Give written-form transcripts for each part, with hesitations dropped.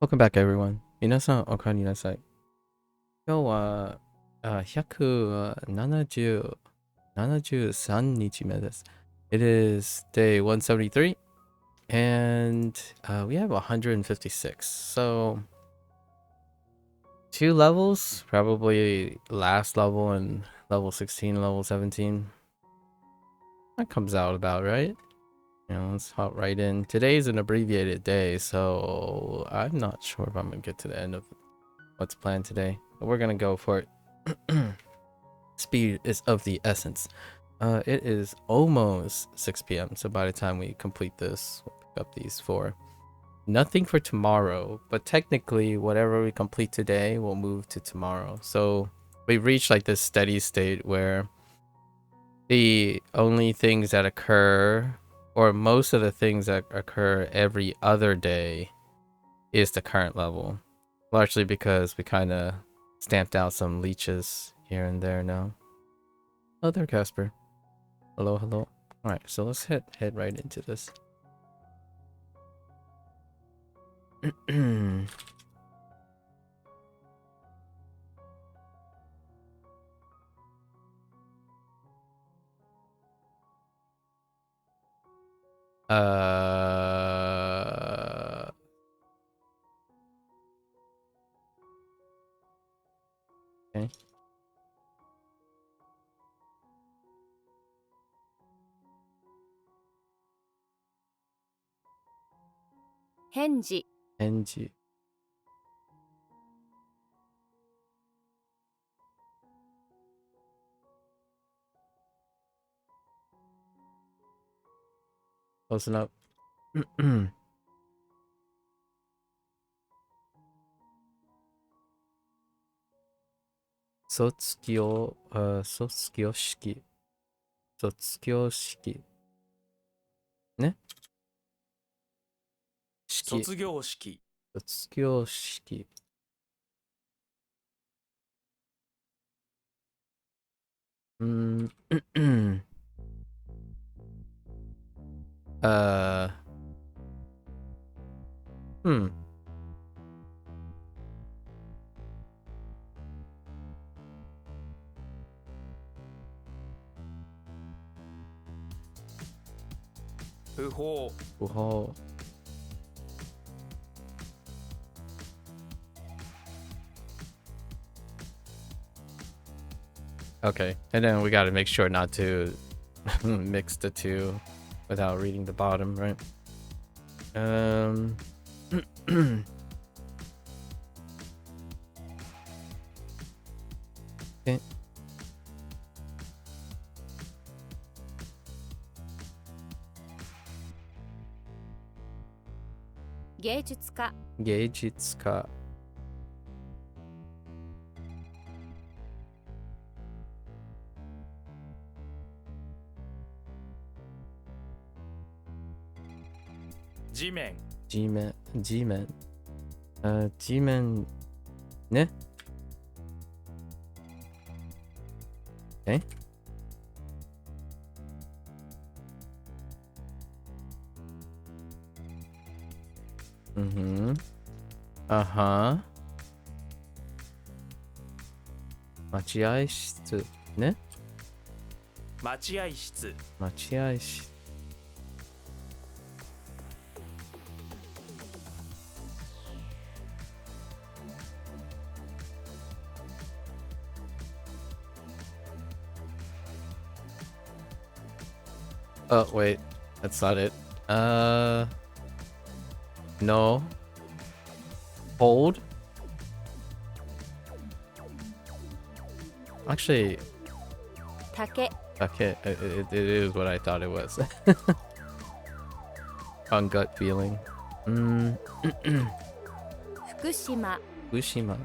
Welcome back, everyone. 皆さん、おかえりなさい。今日は、173日目です。It is day 173, and we have 156. So, 2 levels, probably last level and level 16, level 17. That comes out about right. Let's hop right in. Today's an abbreviated day, so I'm not sure if I'm gonna get to the end of what's planned today, but we're gonna go for it. Speed is of the essence. It is almost 6 p.m. So by the time we complete this, we'll pick up these 4. Nothing for tomorrow, but technically whatever we complete today will move to tomorrow. So we've reached like this steady state where the only things that occur, or most of the things that occur every other day, is the current level. Largely because we kind of stamped out some leeches here and there now. Oh, there, Casper. Hello, hello. Alright, so let's head right into this. Okay. 返事返事。Close up. 卒業式。卒業式。ね。式。卒業式。卒業式。不法。不法。Okay, and then we gotta make sure not to mix the two without reading the bottom, right? Okay. 芸術家芸術家。地面。地面。地面。地面。ね。えは待合室ね。待合室。待合室。Oh, wait. That's not it. No. Hold. Actually, 竹 okay, it is what I thought it was. On gut feeling. 福島福島。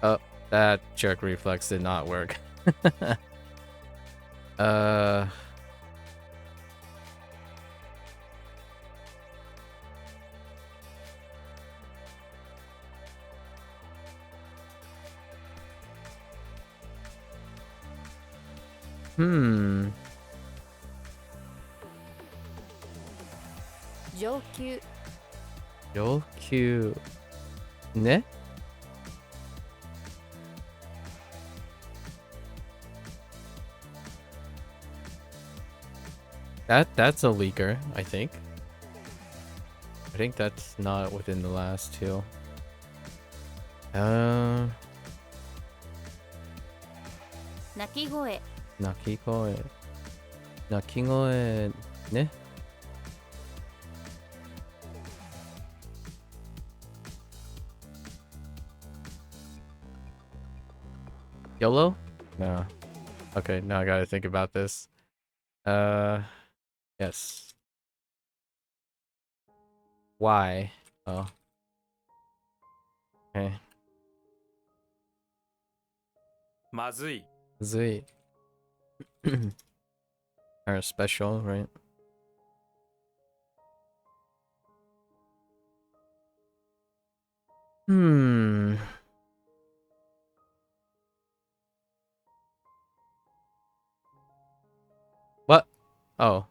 Oh, that jerk reflex did not work. 上級 요큐 네? That's a leaker, I think. I think that's not within the last two. 鳴き声 나키코에 나키코에 네? YOLO? No. Okay, now I gotta think about this. Yes. Why? Oh. Okay. まずい Zui. Or special, right? Hmm. What? Oh.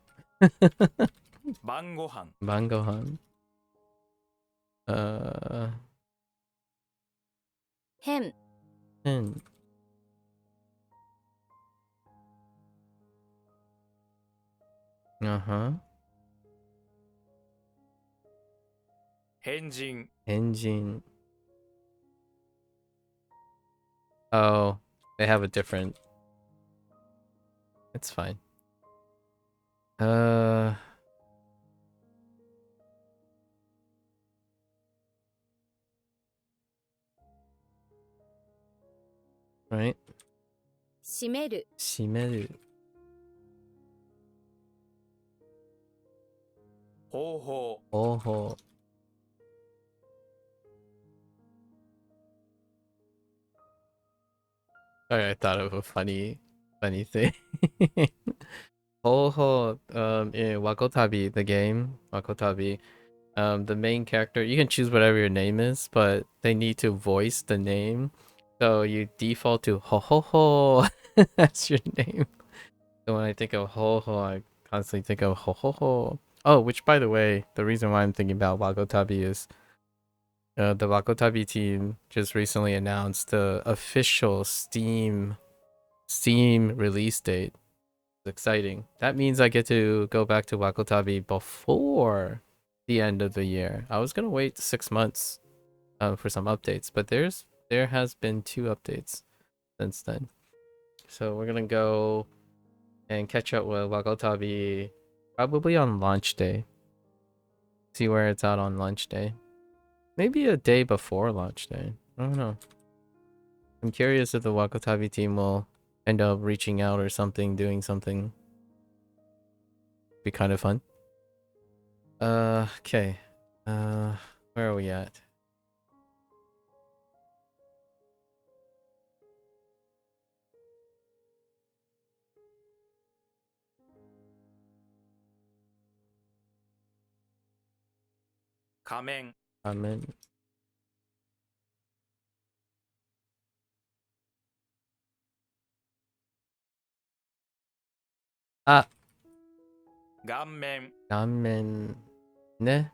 晩ご飯 Mangohan. 変 And uh-huh. 変人 Engine. Oh, they have a different. It's fine. Right. 閉める Shimeru. 方法 Oh. Sorry, I thought of a funny thing. Ho, in Wakotabi, the game, Wakotabi, the main character, you can choose whatever your name is, but they need to voice the name. So you default to ho ho ho. That's your name. So when I think of ho ho, I constantly think of ho ho ho. Oh, which by the way, the reason why I'm thinking about Wakotabi is the Wakotabi team just recently announced the official Steam release date. It's exciting. That means I get to go back to Wakotabi before the end of the year. I was gonna wait 6 months for some updates, but there has been 2 updates since then. So we're gonna go and catch up with Wakotabi probably on launch day. See where it's at on launch day. Maybe a day before launch day. I don't know. I'm curious if the Wakotabi team will end up reaching out or something, doing something. Be kind of fun. Okay. Where are we at? Kamen Amen. Ah, 顔面 ramen. Ne?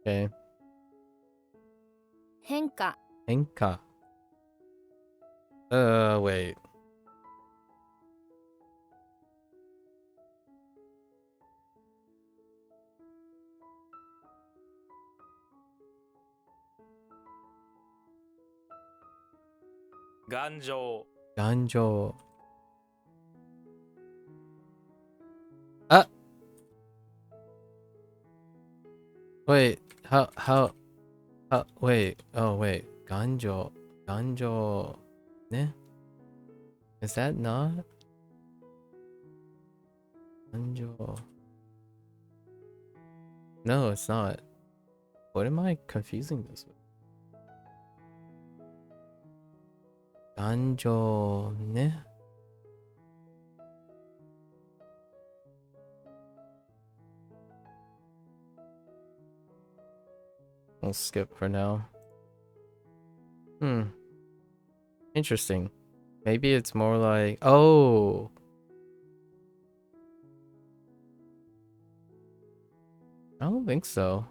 Okay. 変化 Enka. Wait. Ganjo Ganjo. Ah, wait. Wait. Oh, wait. Ganjo. Ganjo. Ne? Is that not? Ganjo. No, it's not. What am I confusing this with? Ganjo. Ne? We'll skip for now. Interesting. Maybe it's more like, oh, I don't think so.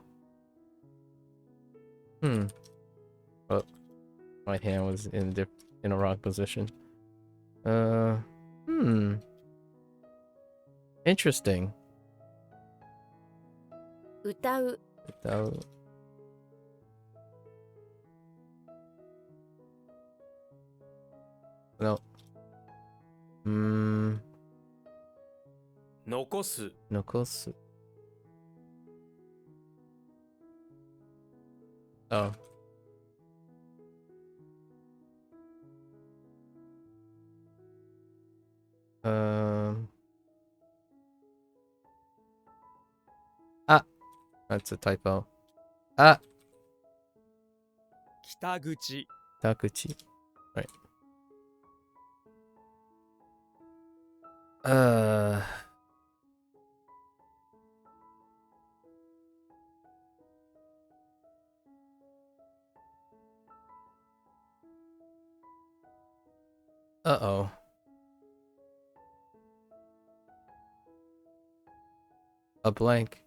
Hmm. Oh, my hand was in a wrong position. Hmm. Interesting. 歌う Without... No. Hmm. 残す Nokosu. Oh. Ah, that's a typo. Ah, 北口 Takuchi. Right. Uh-oh. A blank.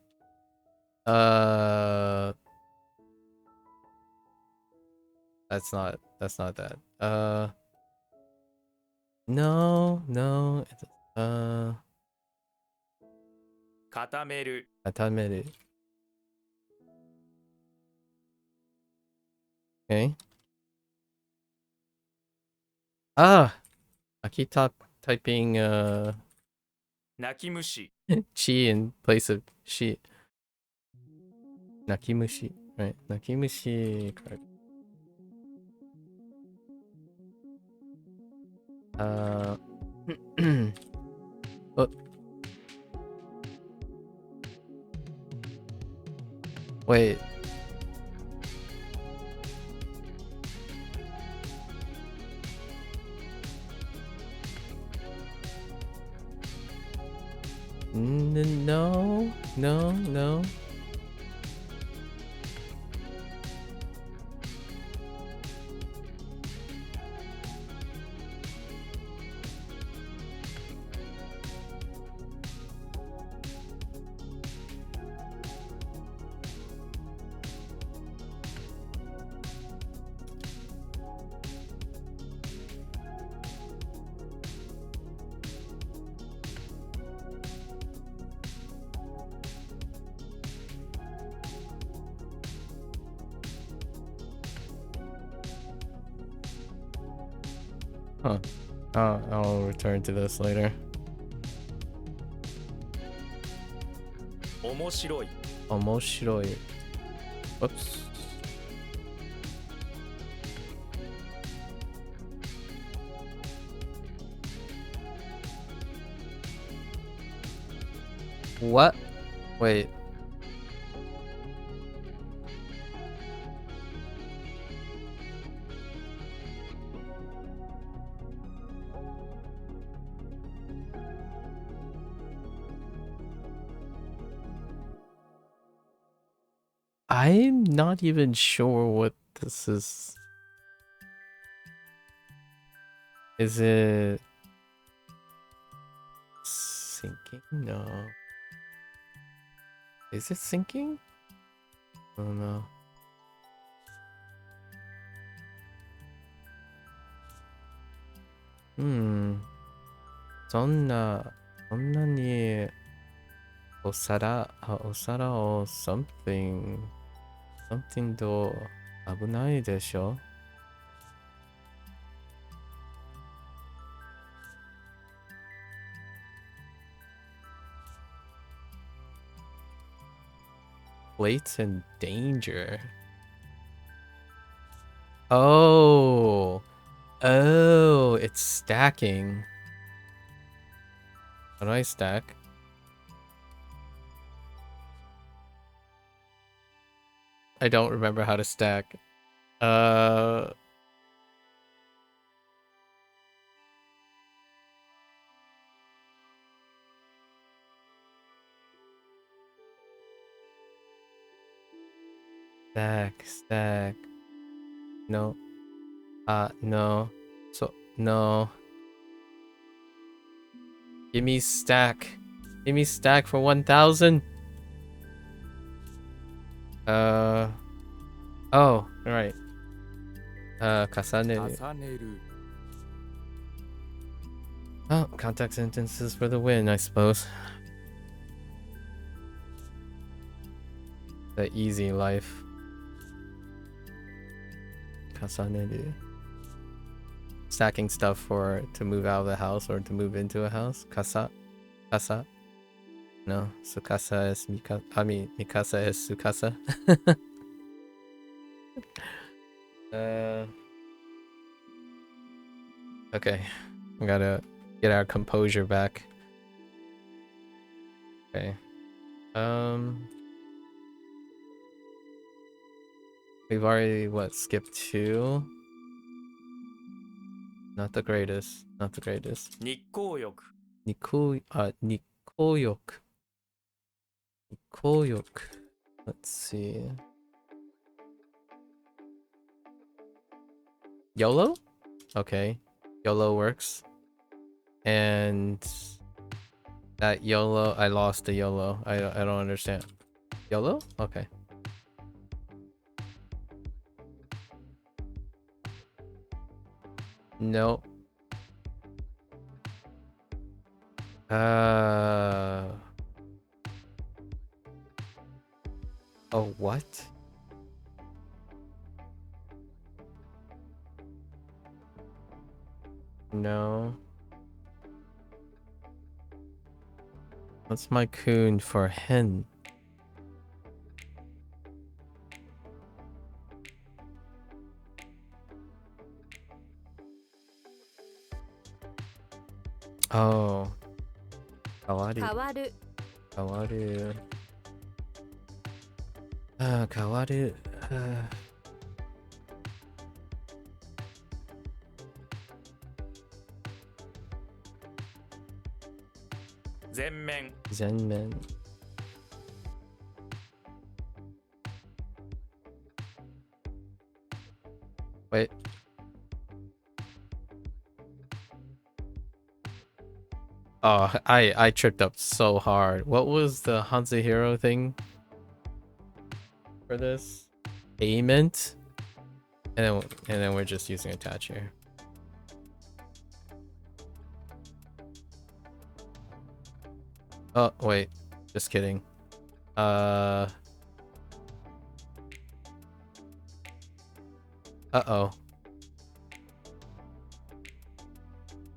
That's not that. No, no.固める Atameru. Okay. Ah, I keep typing Nakimushi chi in place of shi. Nakimushi, right? Nakimushi. Correct. Oh, wait. No, no, no. Huh. I'll return to this later. 面白い Omoshiroi. Whoops. What? Wait. I'm not even sure what this is. Is it sinking? No. Is it sinking? I don't know. Hmm. そんなにお皿を something と危ないでしょ? Plates in danger. Oh. Oh, it's stacking. How do I stack? I don't remember how to stack. Stack. No. No. So No. Give me stack. Give me stack for 1,000. Oh, right. Kasane. 重ねる Oh, contact sentences for the win, I suppose. The easy life. Kasaneru. Stacking stuff to move out of the house or to move into a house. Kasa. Kasa. No, Sukasa is Mikasa is Sukasa. Okay. We gotta get our composure back. Okay. We've already skipped 2. Not the greatest. Not the greatest. 日光浴 Nikoyok. Nikoyok. Let's see. YOLO? Okay. YOLO works. And that YOLO, I lost the YOLO. I don't understand. YOLO? Okay. No. Oh, what? No. What's my coon for hen? Oh. Kawaru. 変わる Kawaru. Kawaru. 全面 Zenmen. Wait. Oh, I tripped up so hard. What was the Hanzahiro thing for this? Payment? And then we're just using attach here. Oh, wait. Just kidding. Uh-oh.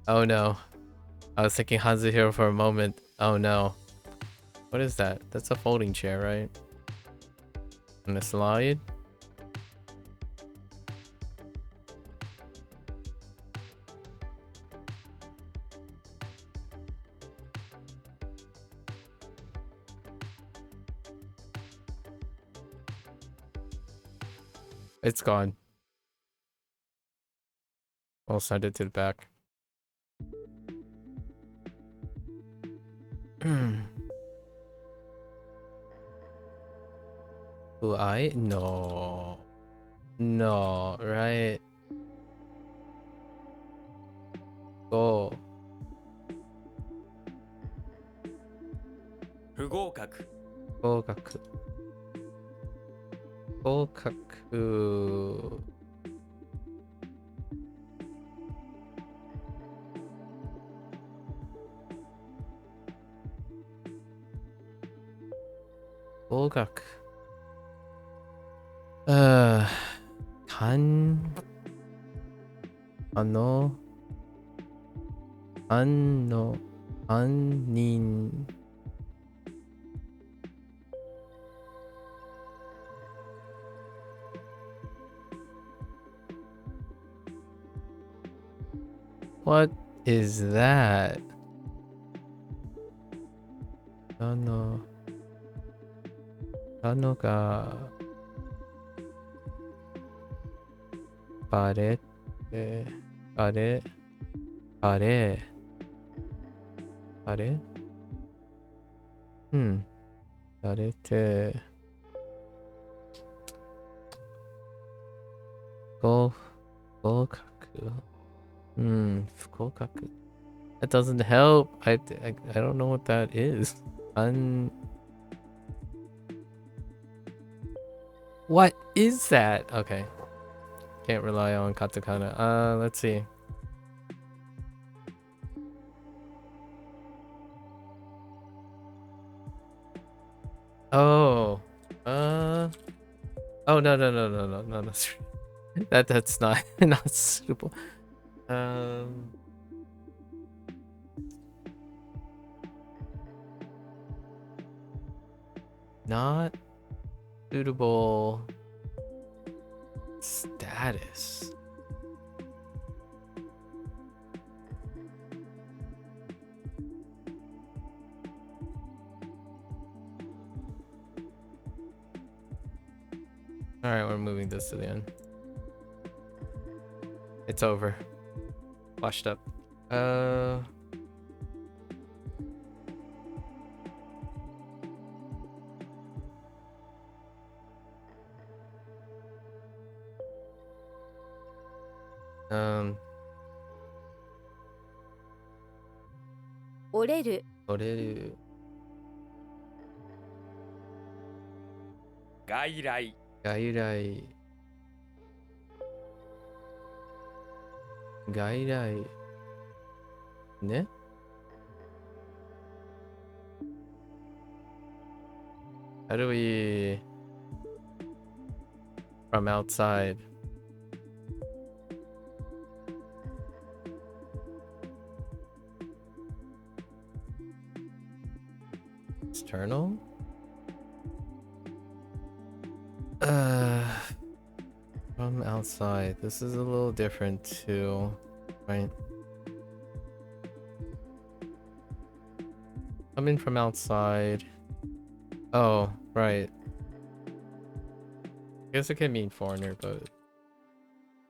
Oh no. I was thinking Hanzuhiro for a moment. Oh no. What is that? That's a folding chair, right? And a slide? It's gone. I'll send it to the back. Who I? No. No, right? Go. 不合格 Gogaku. Gokaku. Gogaku. Kan. Ano. Anno. Annin. What is that? Ano. Ano ga. Pare. Pare. Pare. Pare. Parete. Gokaku. Fukokaku. That doesn't help. I don't know what that is. What is that? Okay. Can't rely on katakana. Let's see. Oh. Oh, no. That's not not suitable. Not suitable status. All right, we're moving this to the end. It's over. Washed up. Oreru. 折れる。外来。外来。外来。ね? How do we from outside? External? From outside. This is a little different too, right? Coming from outside. Oh, right. I guess it can mean foreigner, but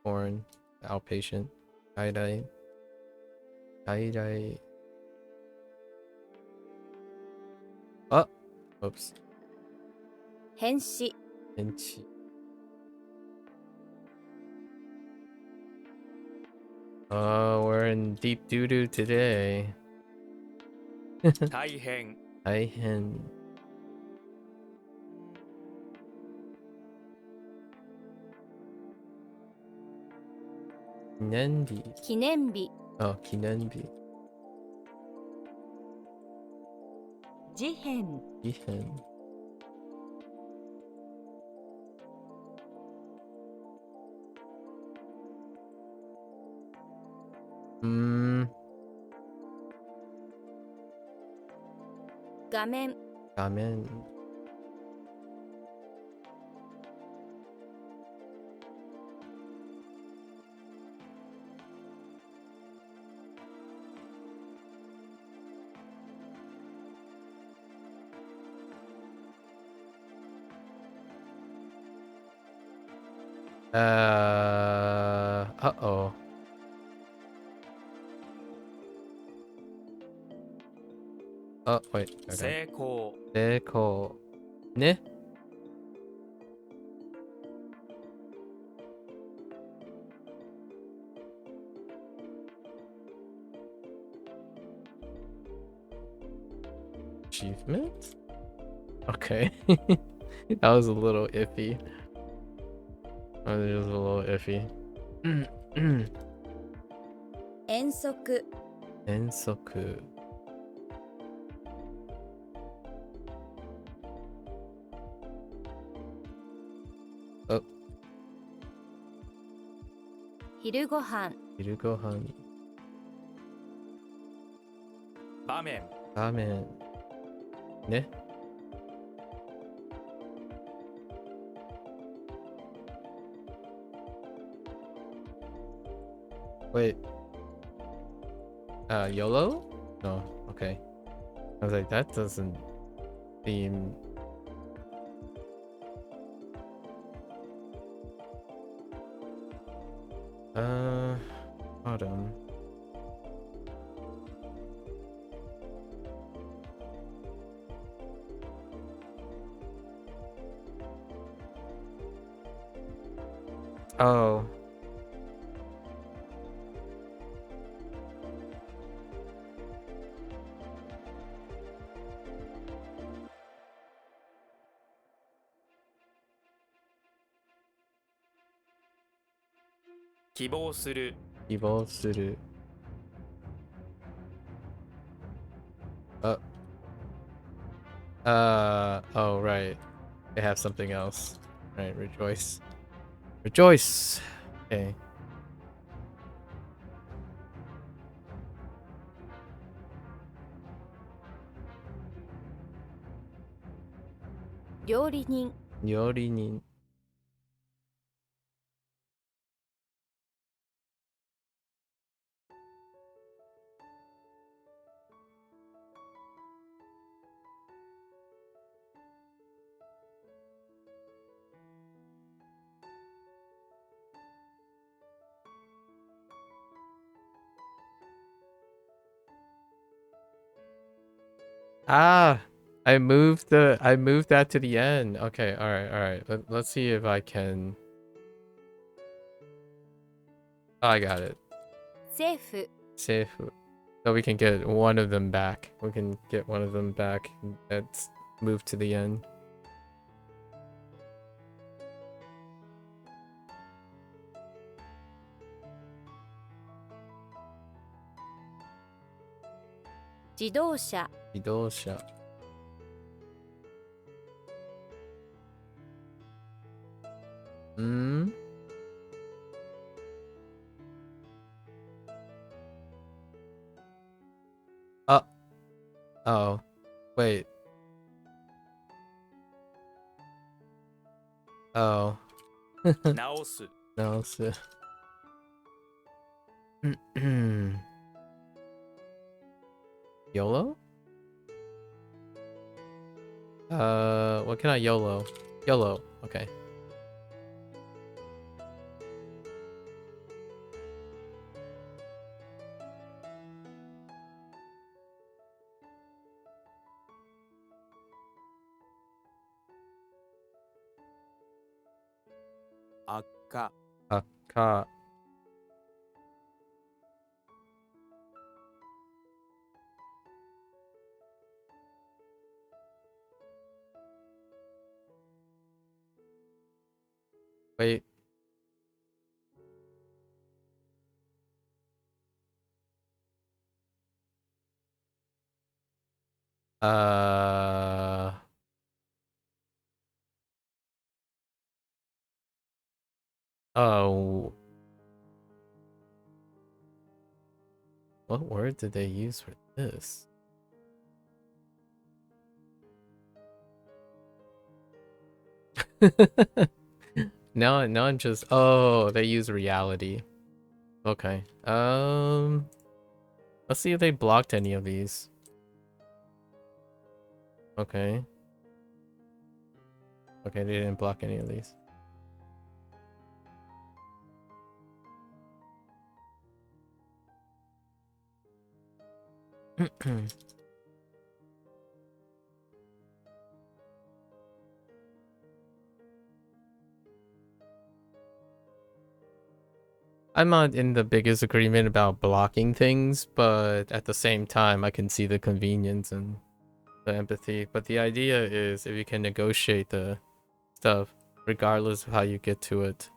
foreign, outpatient. Kaidai. Kaidai. Oh, oops. 変死 Inchi. Oh, we're in deep doo-doo today. 大変。大変. Kinenbi. 記念日 Oh, kinenbi. 事変 Gihen. Hmm. 画面 Ramen. Uh-oh. Oh, wait. Okay. 成功。 Deco. Ne? Achievement? Okay. That was a little iffy. That was just a little iffy. 遠足 Ensoku. Oh, 昼ごはん Hirugohan. 場面。 Ramen. Ne? Wait. YOLO? No, okay. I was like, that doesn't seem... Hold on. Oh. 希望する 希望する oh right. They have something else. Right, rejoice. Rejoice! Okay. 料理人、料理人 Ah, I moved that to the end. Okay, all right. Let's see if I can. Oh, I got it. 政府、 Safe. So we can get one of them back. We can get one of them back. Let's move to the end. 自動車、自動車 Hmm? Oh. Wait. Oh. 直す No, it's YOLO? What can I YOLO? YOLO. Okay. Akka Aka. Wait. Uh. Oh. What word did they use for this? Now I'm just. Oh, they use reality. Okay. Let's see if they blocked any of these. Okay. Okay, they didn't block any of these. I'm not in the biggest agreement about blocking things, but at the same time, I can see the convenience and the empathy. But the idea is if you can negotiate the stuff, regardless of how you get to it.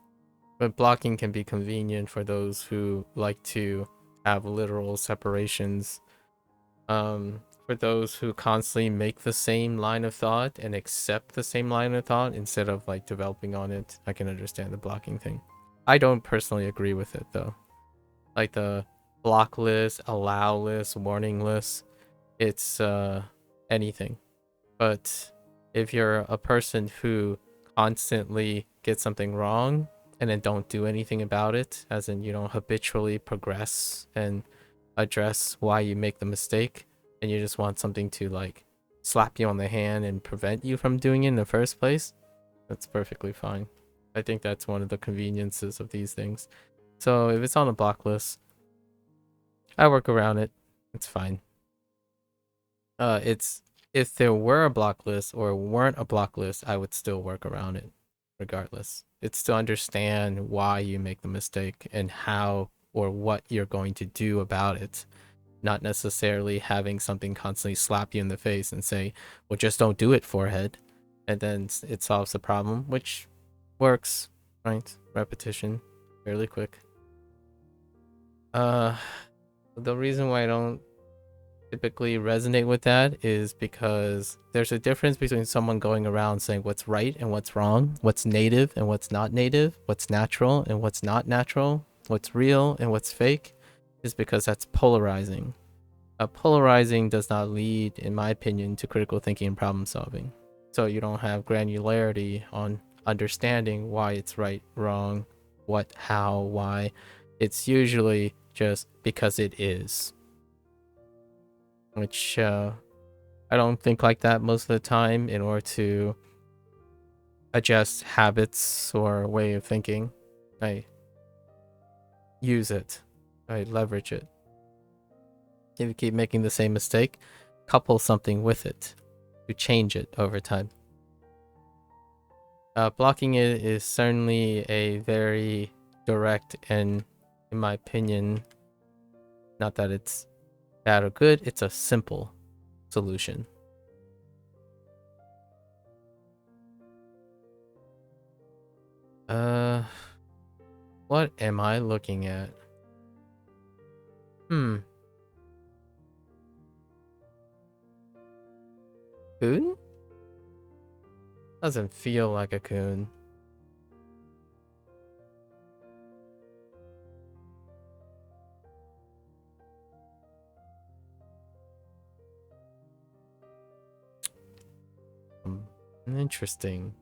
But blocking can be convenient for those who like to have literal separations. For those who constantly make the same line of thought and accept the same line of thought instead of like developing on it, I can understand the blocking thing. I don't personally agree with it though. Like the block list, allow list, warning list, it's anything. But if you're a person who constantly gets something wrong and then don't do anything about it, as in you don't habitually progress and address why you make the mistake, and you just want something to like slap you on the hand and prevent you from doing it in the first place, that's perfectly fine. I think that's one of the conveniences of these things. So if it's on a block list, I work around it. It's fine. It's if there were a block list or weren't a block list, I would still work around it regardless. It's to understand why you make the mistake and how or what you're going to do about it. Not necessarily having something constantly slap you in the face and say, well, just don't do it, forehead. And then it solves the problem, which works, right? Repetition, fairly quick. Uh, the reason why I don't typically resonate with that is because there's a difference between someone going around saying what's right and what's wrong, what's native and what's not native, what's natural and what's not natural, what's real and what's fake, is because that's polarizing. Polarizing does not lead, in my opinion, to critical thinking and problem solving. So you don't have granularity on understanding why it's right, wrong, what, how, why. It's usually just because it is, which I don't think like that most of the time in order to adjust habits or way of thinking. I use it, I leverage it. If you keep making the same mistake, couple something with it to change it over time. Blocking it is certainly a very direct and, in my opinion, not that it's bad or good, it's a simple solution. What am I looking at? Coon? Doesn't feel like a coon. Interesting.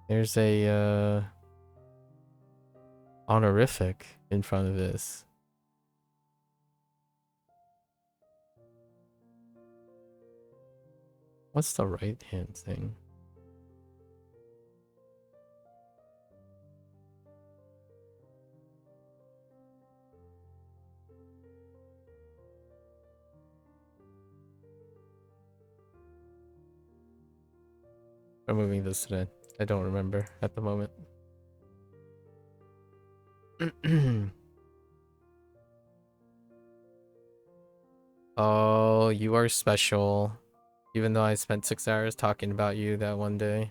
There's a honorific in front of this. What's the right hand thing? Removing this today. I don't remember at the moment. Oh, you are special. Even though I spent 6 hours talking about you that one day.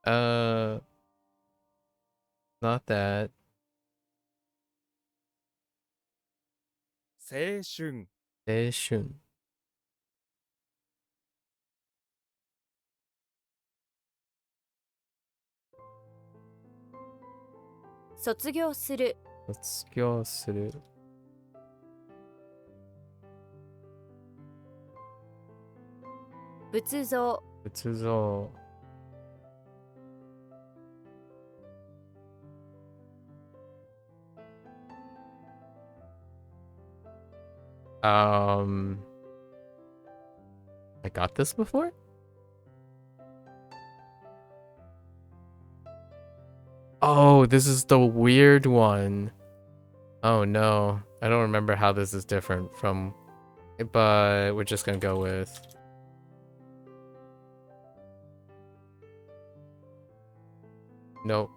uh, not that. 青春 Shun. 卒業する 卒業する. Butsuzo. 仏像. I got this before? Oh, this is the weird one. Oh no. I don't remember how this is different from, but we're just gonna go with. Nope.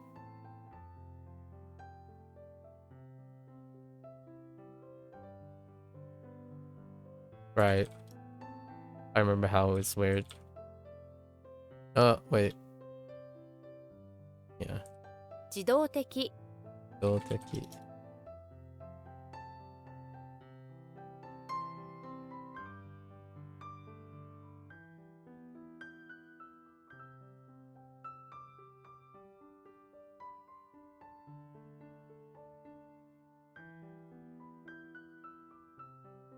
Right. I remember how it was weird. Wait. Yeah. 自動的 Doteki.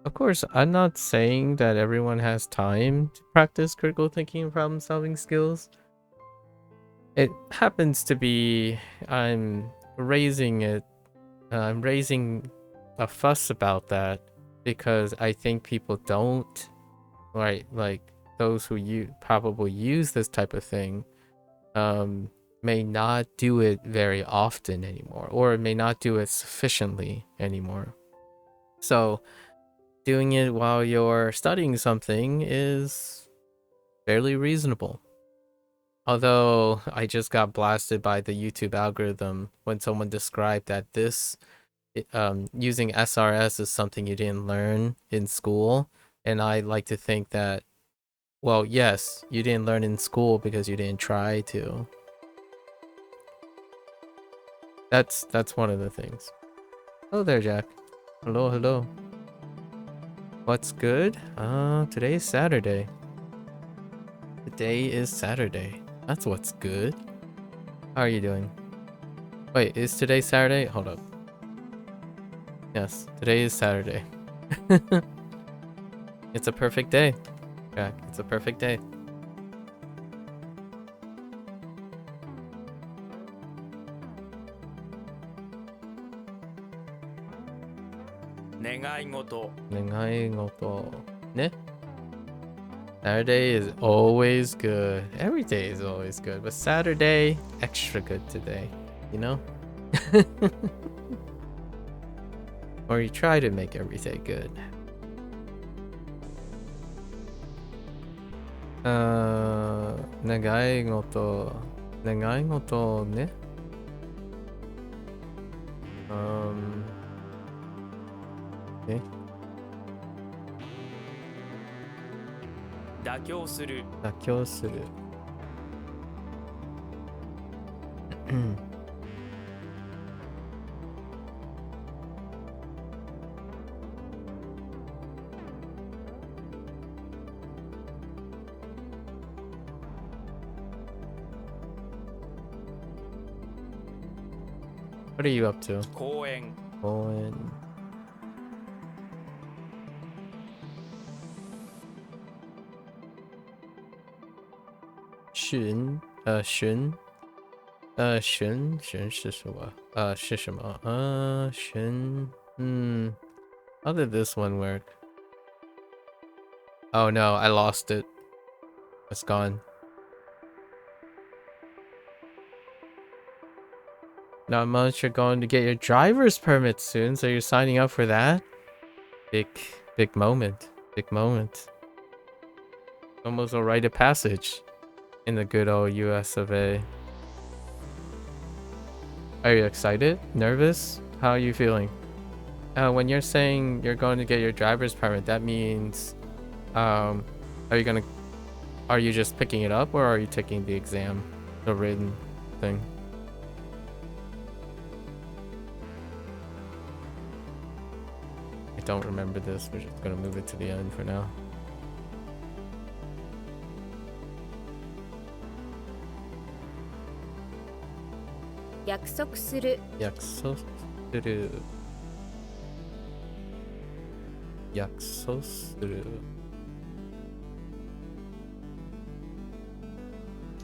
Of course, I'm not saying that everyone has time to practice critical thinking and problem solving skills. It happens to be I'm raising a fuss about that because I think people don't, right, like those who probably use this type of thing may not do it very often anymore, or may not do it sufficiently anymore. So doing it while you're studying something is fairly reasonable. Although I just got blasted by the YouTube algorithm when someone described that this using SRS is something you didn't learn in school, and I like to think that, well, yes, you didn't learn in school because you didn't try to. That's one of the things. Hello there, Jack. Hello, hello. What's good? Today is Saturday. Today is Saturday. That's what's good. How are you doing? Wait, is today Saturday? Hold up. Yes, today is Saturday. It's a perfect day, Jack. It's a perfect day. Negaigoto. Negaigoto. Ne? Saturday is always good. Every day is always good, but Saturday, extra good today. You know? Or you try to make every day good. Negaigoto. Negaigoto ne? Okay. 妥協する。妥協する。What are you up to? 公園。公園。巡是什么？是什么？how did this one work? Oh no, I lost it. It's gone. Not much. You're going to get your driver's permit soon, so you're signing up for that? Big moment. Big moment. Almost a rite of passage in the good old US of A. Are you excited? Nervous? How are you feeling? When you're saying you're going to get your driver's permit, that means, are you just picking it up, or are you taking the exam, the written thing? I don't remember this. We're just gonna move it to the end for now. Yakusoku suru. Yakusoku suru. Yakusoku suru.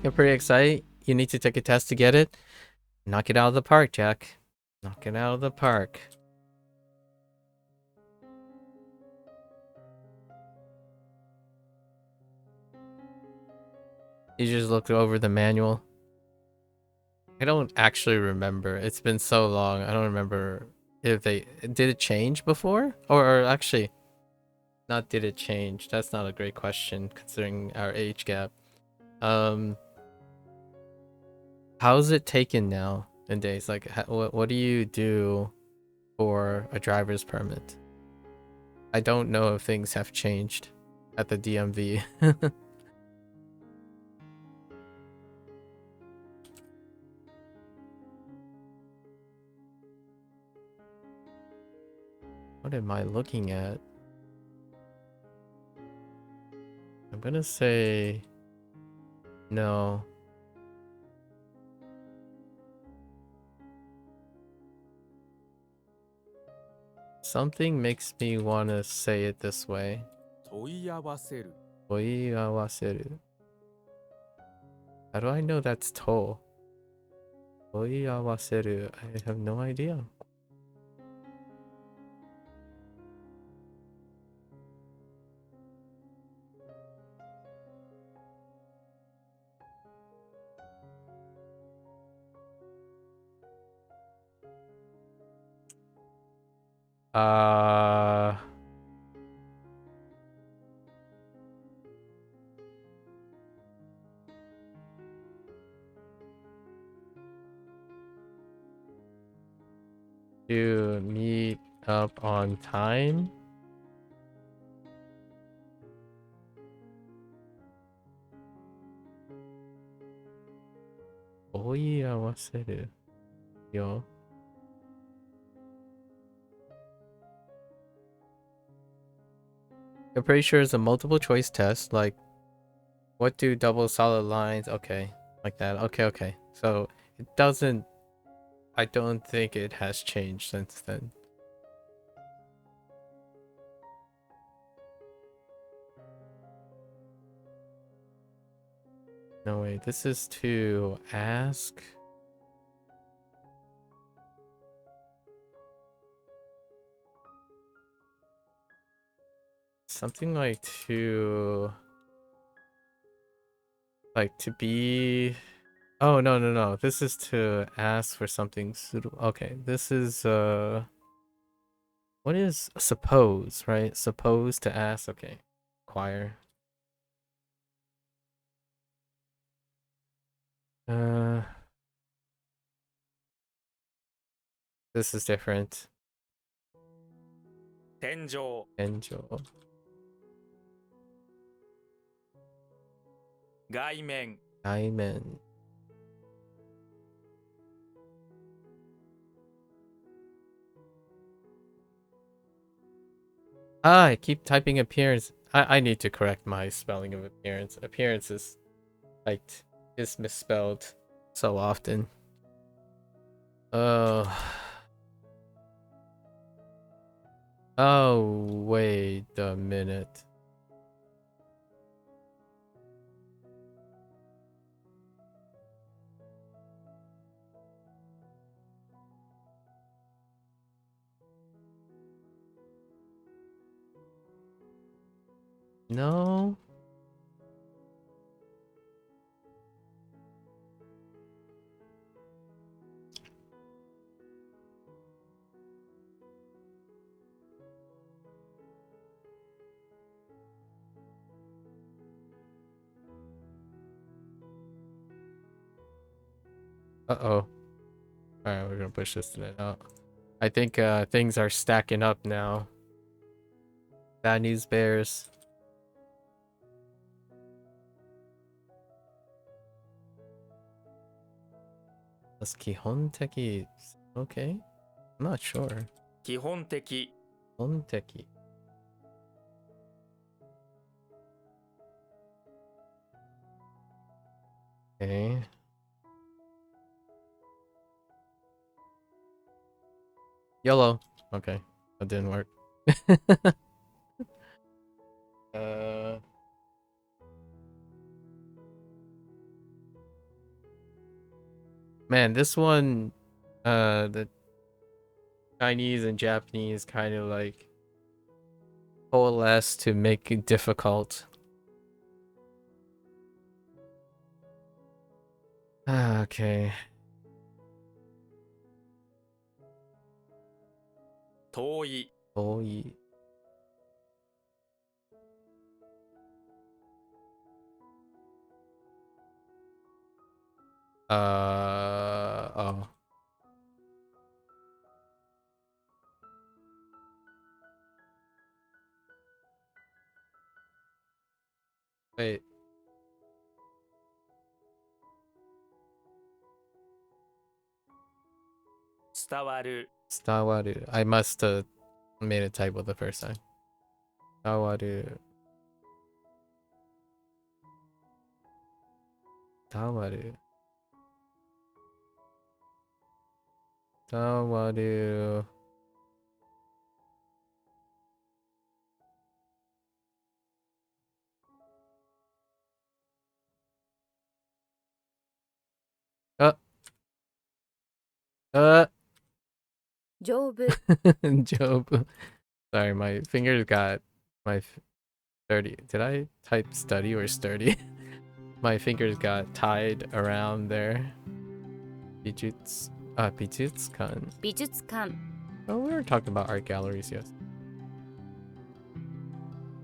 You're pretty excited? You need to take a test to get it? Knock it out of the park, Jack. Knock it out of the park. You just looked over the manual. I don't actually remember. It's been so long. I don't remember if they... Did it change before? Or actually... Not did it change. That's not a great question considering our age gap. How's it taken now in days? Like, what do you do for a driver's permit? I don't know if things have changed at the DMV. What am I looking at? I'm gonna say no. Something makes me want to say it this way. 問い合わせる。問い合わせる. How do I know that's to? 問い合わせる. I have no idea. to meet up on time. Oiawaseru yo. I'm pretty sure it's a multiple choice test. Like, what do double solid lines? Okay, like that. Okay. So it doesn't. I don't think it has changed since then. No way. This is to ask. Something like to be. Oh no. This is to ask for something suitable. Okay, this is what is suppose, right? Suppose to ask. Okay. Choir. This is different. 天井 Angel. 外面 Diamond. I keep typing appearance. I need to correct my spelling of appearance. Appearance is like is misspelled so often. Oh. Oh, wait a minute. No. Uh-oh. Alright, we're gonna push this thing out. I think things are stacking up now. Bad news bears. That's Kihon-teki. Okay. I'm not sure. 基本的 Kihon-teki. Okay. Yellow. Okay. That didn't work. Man, this one, the Chinese and Japanese kind of like coalesce to make it difficult. Okay. 遠い Boy. Oh. Wait. 伝わる Stawaru. I must have made a typo the first time. Stawaru. Stawaru. Stawaru. Uh. 丈夫 Job. Sorry, my fingers got sturdy. Did I type study or sturdy? My fingers got tied around there. Bijutsukan. 美術館 Oh, we were talking about art galleries, yes.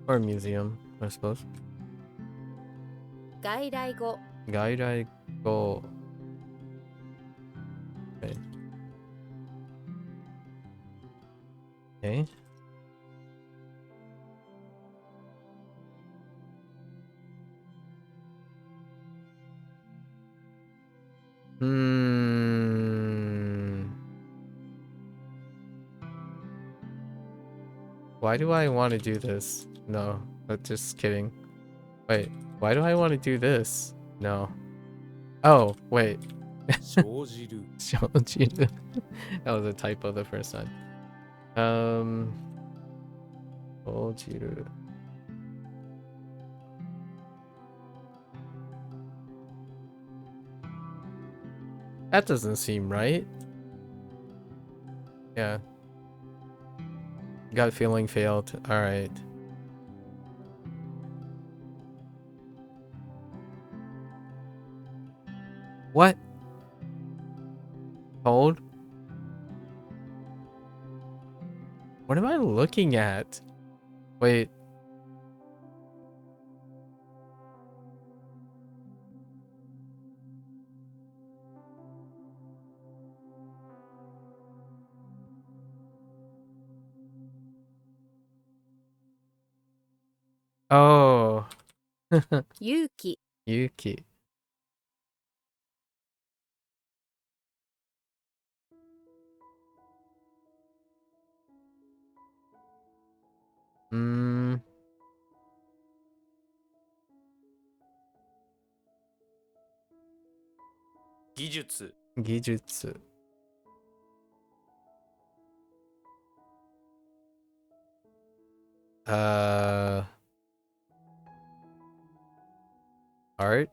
Or museum, I suppose. 外来語 Gairai go. Okay. Okay. Hmm. Why do I want to do this? No, just kidding. Wait, why do I want to do this? No. Oh, wait. 生じる Shojiru. That was a typo the first time. Shojiru. That doesn't seem right. Yeah. Gut feeling failed. Alright. What? Hold? What am I looking at? Wait. Oh. 勇気 Yuki. Mm, 技術 Gijutsu. Uh, art?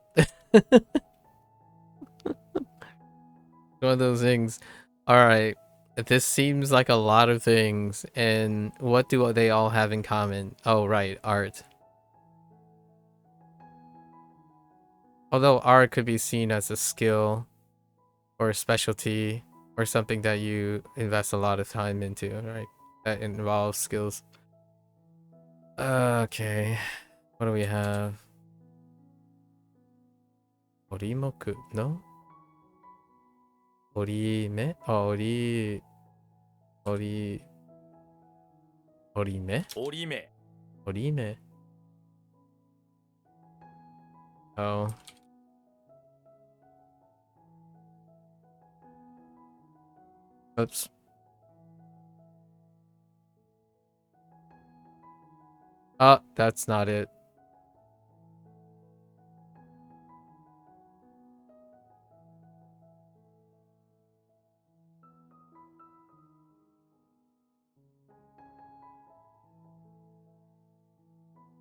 One of those things. Alright. This seems like a lot of things. And what do they all have in common? Oh, right. Art. Although art could be seen as a skill or a specialty or something that you invest a lot of time into, right? That involves skills. Okay. What do we have? Orimoku? No? Orime? Oh, orime? 折り目 Orime? Oh. Oops. Oh, that's not it.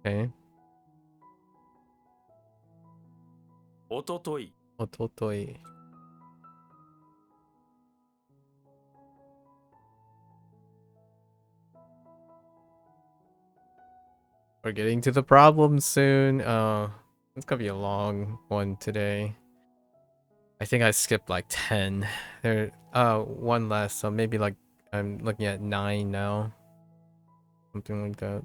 Okay. おととい Ototoi. We're getting to the problems soon. It's gonna be a long one today. I think I skipped like 10. There, one less, so maybe like I'm looking at 9 now. Something like that.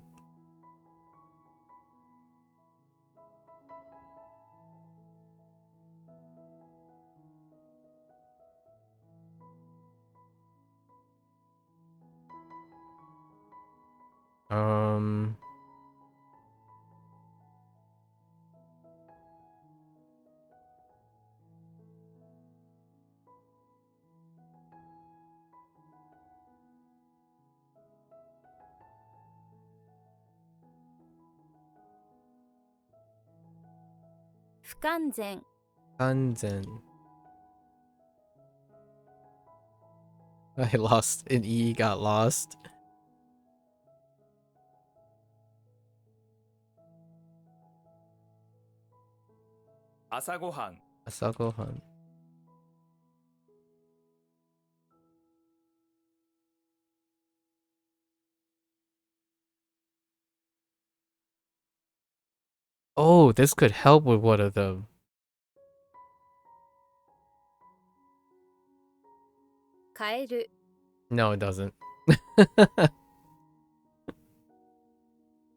Um, 不完全 Kanzen. I lost an E, got lost. 朝ごはん Asagohan. Oh, this could help with one of them. 変える No, it doesn't.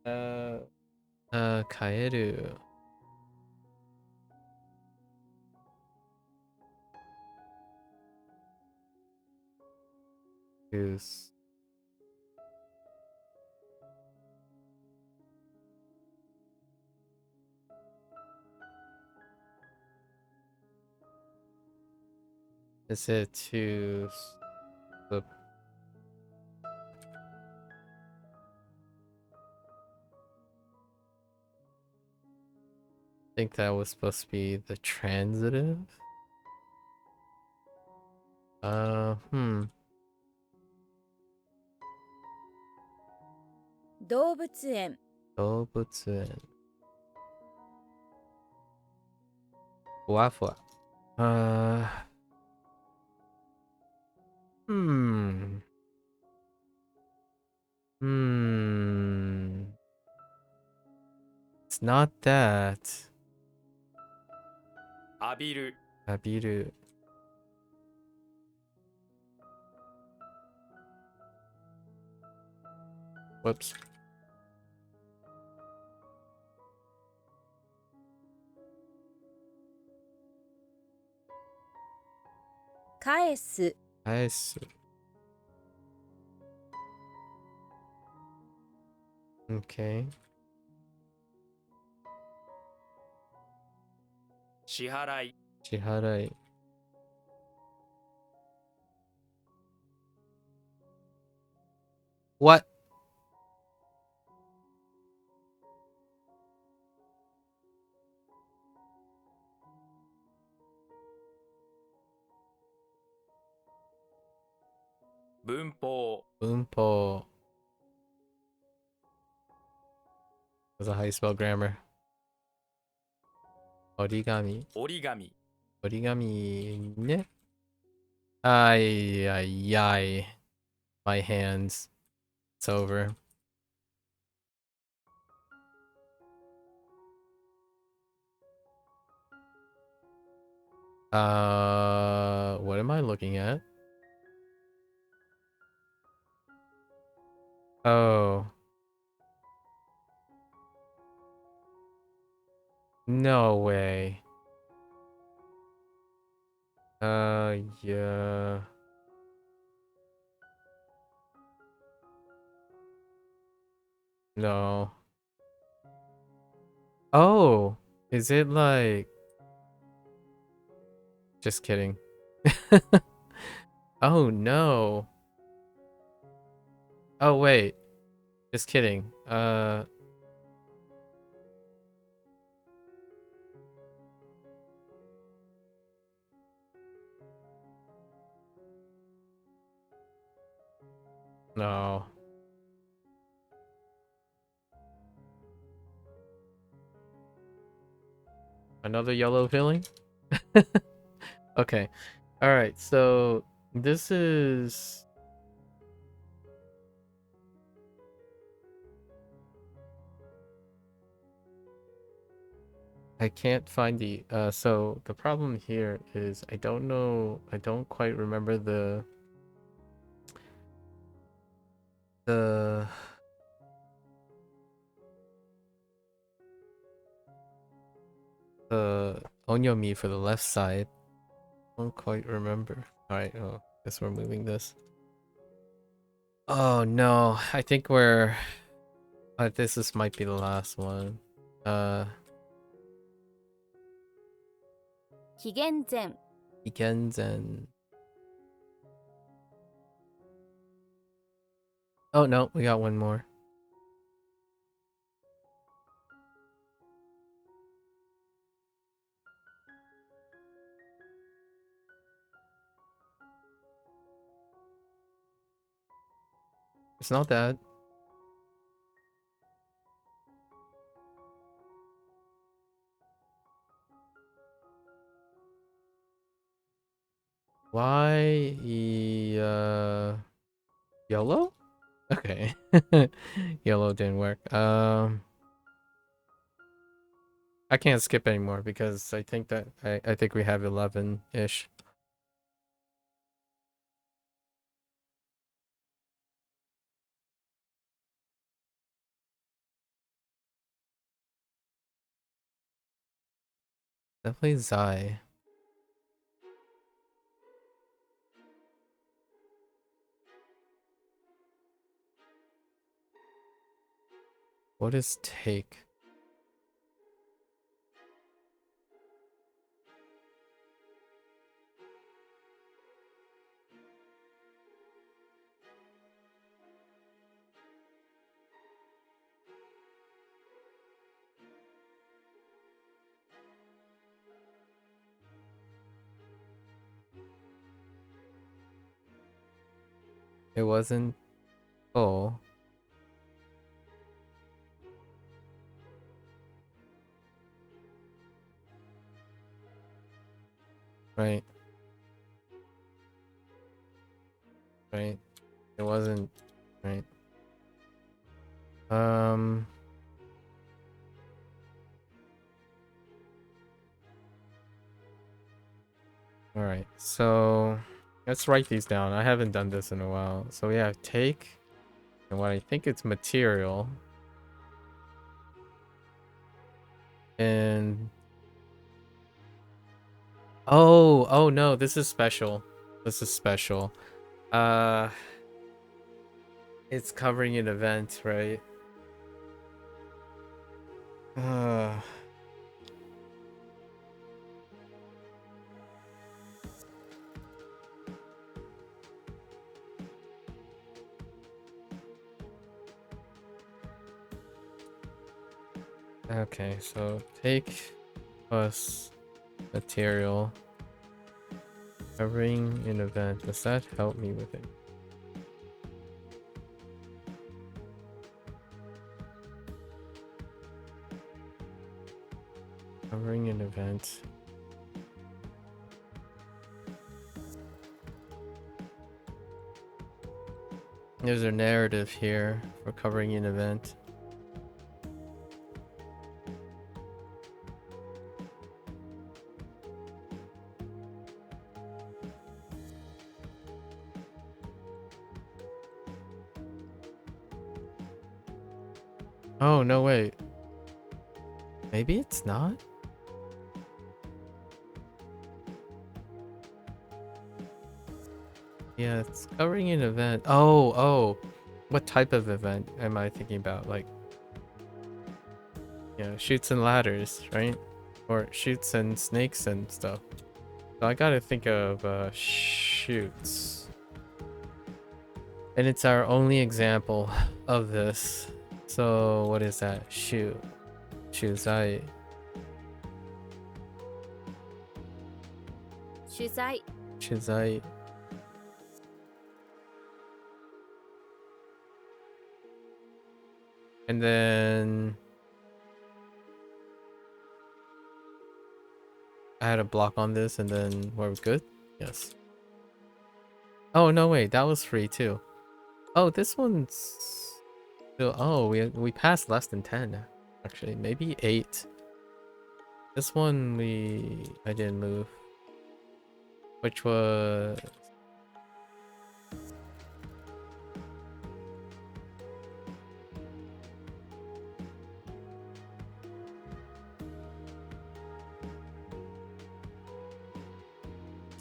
uh, Kaeru. Goose. Is it to the I think that was supposed to be the transitive? Hmm. 動物園 Dobutsuin. Fuwa. Hmm. Hmm. It's not that. 浴びる Abiru. Whoops. 返す Nice. Okay. 支払い Chiharai. What? 文法 Boompo. Was how you spell grammar. Origami. 折り紙 Origami. Ne? Ay, ay, ay. My hands. It's over. What am I looking at? Oh. No way. Yeah. No. Oh, is it like... Just kidding. Oh, no. Oh, wait. Just kidding. No. Another yellow filling? Okay. All right. So this is... I can't find the... So the problem here is I don't know... I don't quite remember the... The... The onyomi for the left side. I don't quite remember. Alright, oh, guess we're moving this. Oh no, I think we're... this might be the last one. 紀元前 Ikenzen. Oh no, we got one more. It's not that. Why? Yellow? Okay. Yellow didn't work. I can't skip anymore because I think that I think we have 11-ish. Definitely Zai. What is take? It wasn't full. Right. Right. It wasn't right. All right. So let's write these down. I haven't done this in a while. So we have take and what I think it's material. And oh no, this is special. This is special. It's covering an event, right? Okay, so take plus material covering an event. Does that help me with it? Covering an event. There's a narrative here for covering an event. Oh, no, wait. Maybe it's not? Yeah, it's covering an event. Oh. What type of event am I thinking about? Like, yeah, shoots and ladders, right? Or shoots and snakes and stuff. So I gotta think of shoots. And it's our only example of this. So what is that? Shoot. Shuzai. 取材 Shuzai. And then I had a block on this and then we're good? Yes. Oh no, wait, that was free too. Oh, this one's still, oh, we passed less than 10 actually, maybe 8. This one I didn't move, which was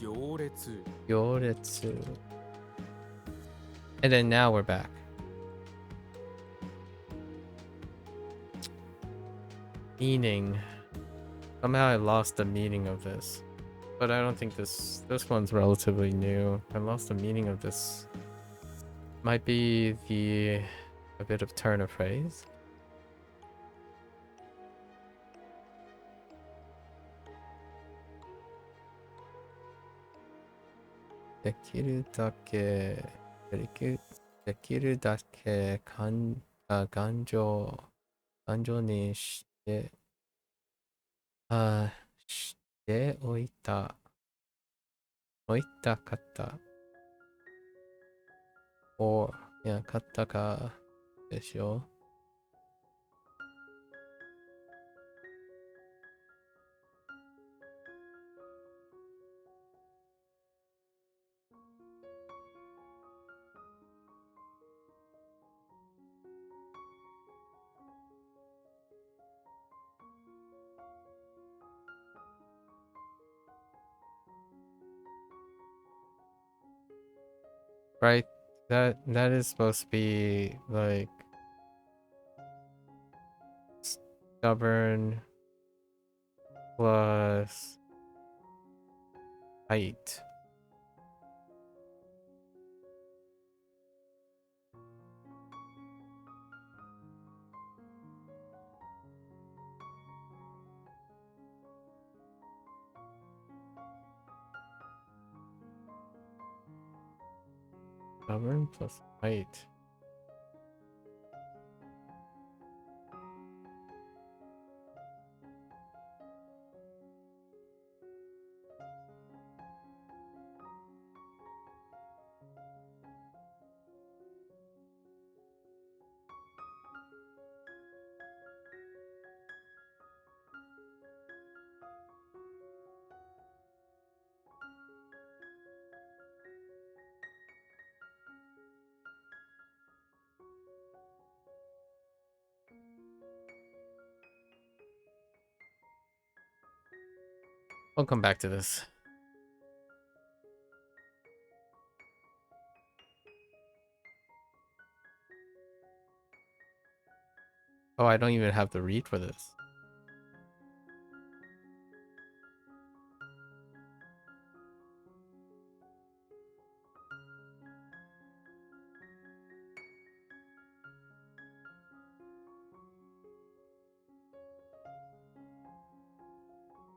行列 Yoretsu. And then now we're back. Meaning. Somehow I lost the meaning of this. But I don't think this one's relatively new. I lost the meaning of this. Might be a bit of turn of phrase. Ganjo ni shite oita kata. Or, yeah, kata ka desho. Right? That is supposed to be like stubborn plus height. Stubborn plus height. I'll come back to this. Oh, I don't even have the read for this.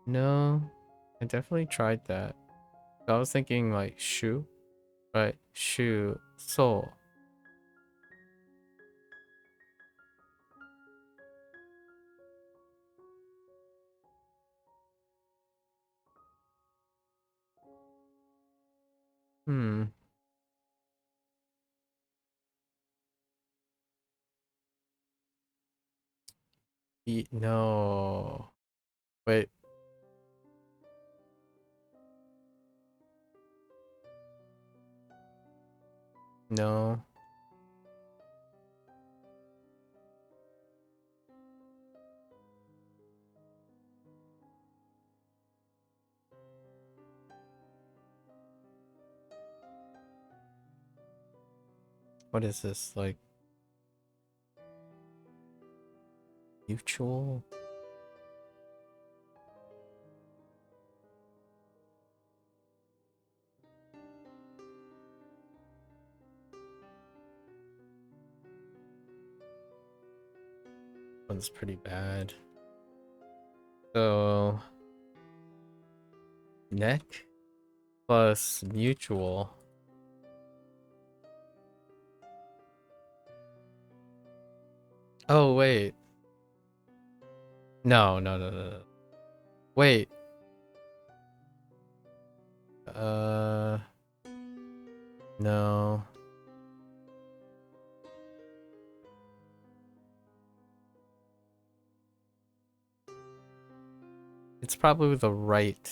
No, I definitely tried that. I was thinking like shu, right? Shu, so. Hmm. No. Wait. No. What is this? Like mutual? One's pretty bad. So neck plus mutual. Oh wait. No. Wait. No. It's probably the right.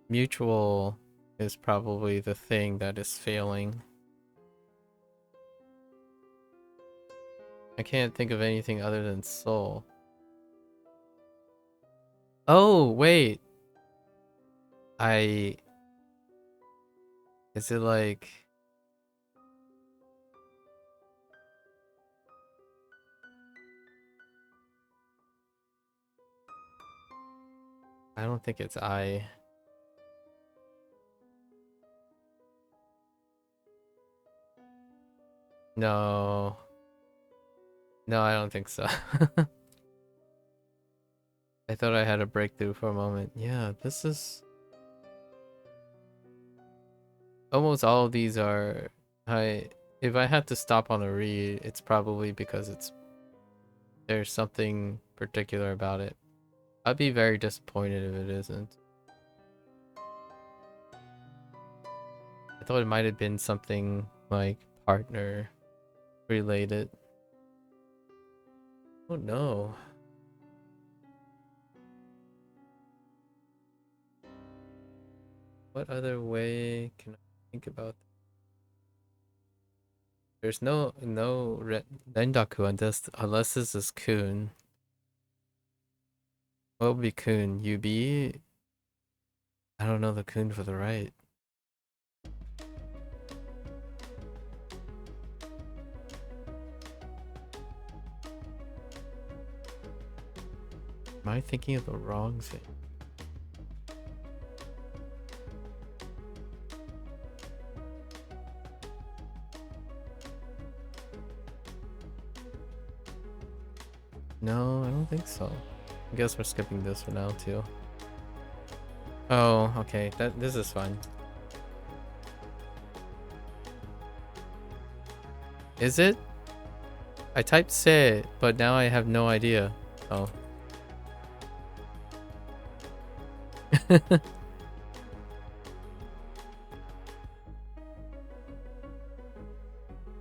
Mutual is probably the thing that is failing. I can't think of anything other than soul. Oh, wait. Is it like... I don't think it's I. No. No, I don't think so. I thought I had a breakthrough for a moment. Yeah, this is... Almost all of these are... If I had to stop on a read, it's probably because there's something particular about it. I'd be very disappointed if it isn't. I thought it might have been something like partner related. Oh no. What other way can I think about that? There's no rendaku unless this is kun. What would be kun? UB? I don't know the kun for the right. Am I thinking of the wrong thing? No, I don't think so. I guess we're skipping this for now too. Oh, okay. This is fine. Is it? I typed se, but now I have no idea. Oh.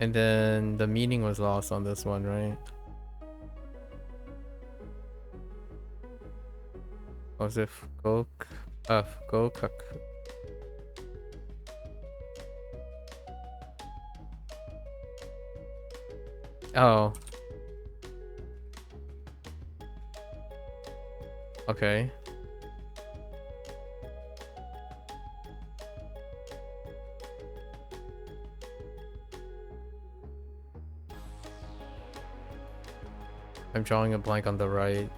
And then the meaning was lost on this one, right? Was it Gokak? Oh. Okay. I'm drawing a blank on the right.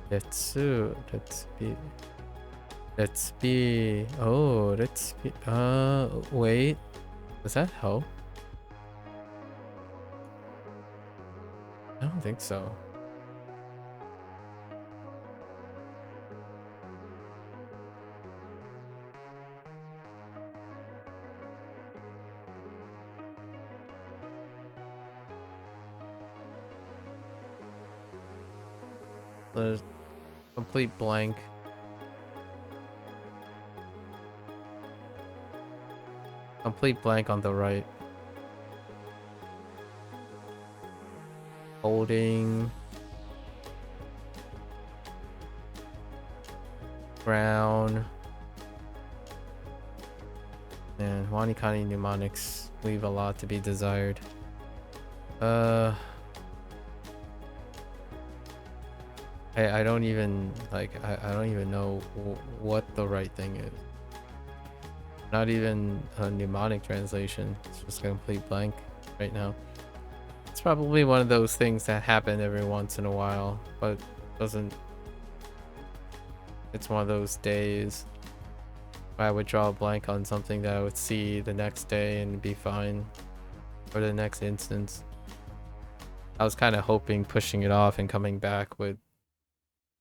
Let's be. Oh, let's be. Wait. Does that help? I don't think so. There's complete blank. Complete blank on the right. Holding. Brown. And WaniKani mnemonics leave a lot to be desired. I don't even like I don't even know what the right thing is. Not even a mnemonic translation. It's just a complete blank right now. It's probably one of those things that happen every once in a while, but doesn't. It's one of those days where I would draw a blank on something that I would see the next day and be fine, or the next instance. I was kind of hoping pushing it off and coming back would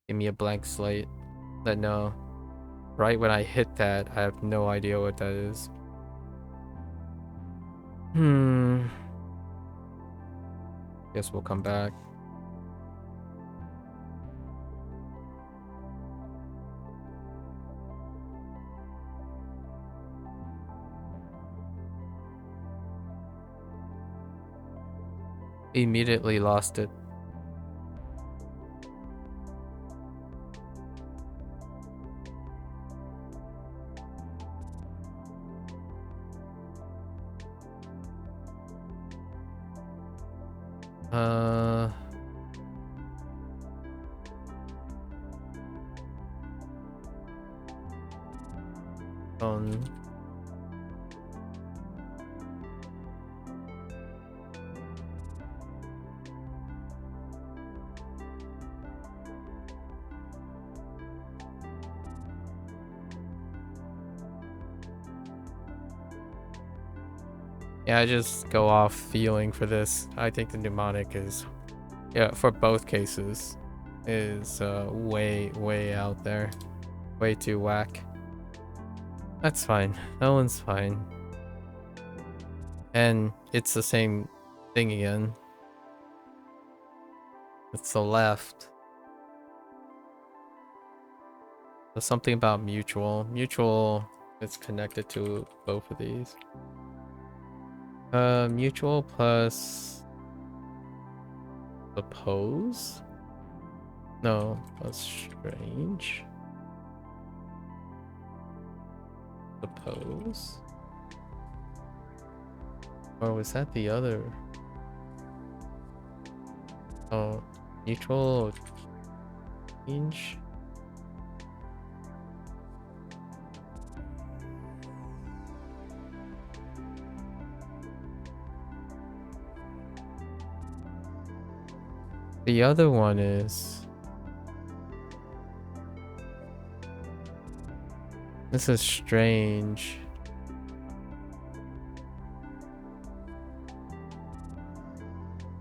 give me a blank slate. But no. Right when I hit that, I have no idea what that is. Guess we'll come back. Immediately lost it. Yeah, I just go off feeling for this. I think the mnemonic is, yeah, for both cases, is way out there. Way too whack. That's fine. That one's fine. And it's the same thing again. It's the left. There's something about mutual. Mutual is connected to both of these. Mutual plus suppose? No, that's strange. Suppose? Or was that the other? Oh, mutual change? The other one is... This is strange.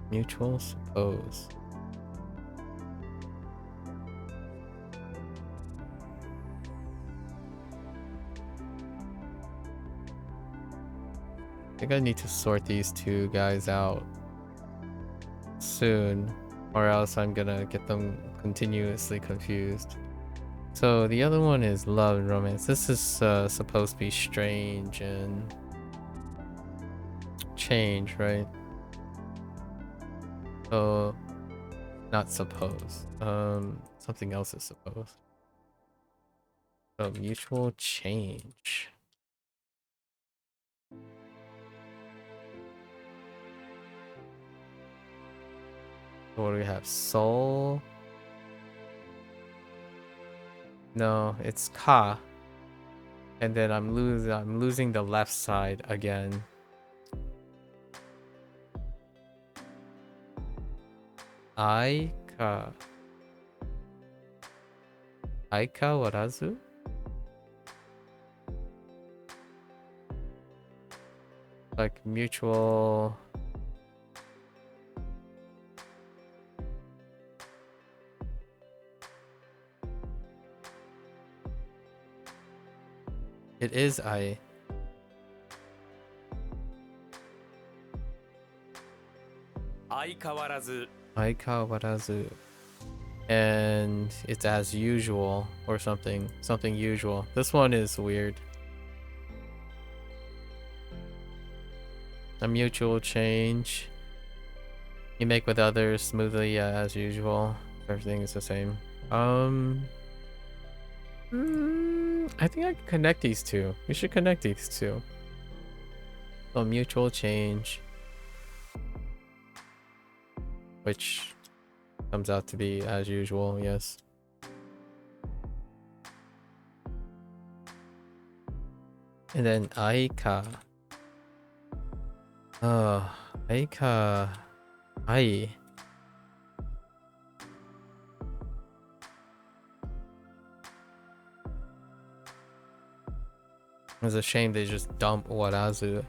Mutual suppose. think I need to sort these two guys out soon, or else I'm gonna get them continuously confused. So the other one is love and romance. This is supposed to be strange and change, right? So not suppose. Something else is supposed. So mutual change. What do we have? Soul. No, it's ka. And then I'm losing the left side again. Aika. Aika warazu? Like mutual. It is I. Aikawarazu. And it's as usual or something usual. This one is weird. A mutual change. You make with others smoothly, yeah, as usual. Everything is the same. I think I can connect these two. We should connect these two. So mutual change, which comes out to be as usual, yes. And then Aika. Aika. Ai. It's a shame they just dump Warazu.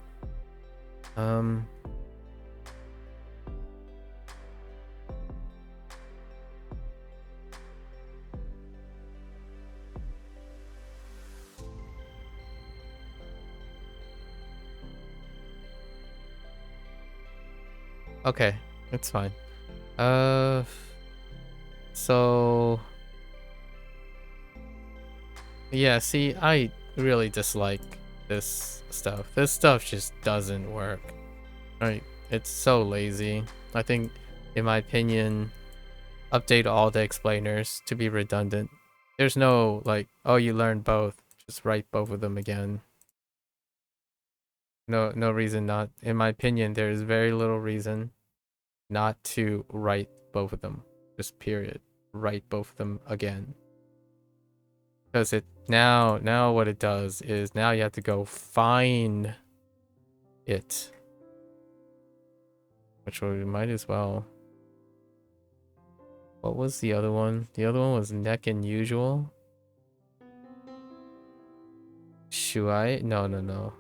Okay, it's fine. So yeah, see, I really dislike this stuff. This stuff just doesn't work. Right? It's so lazy. I think, in my opinion, update all the explainers to be redundant. There's no like, oh, you learned both, just write both of them again. No reason not. In my opinion, there is very little reason not to write both of them. Just period. Write both of them again. Because it now what it does is now you have to go find it. Which we might as well. What was the other one? The other one was neck and usual. Shuai? No.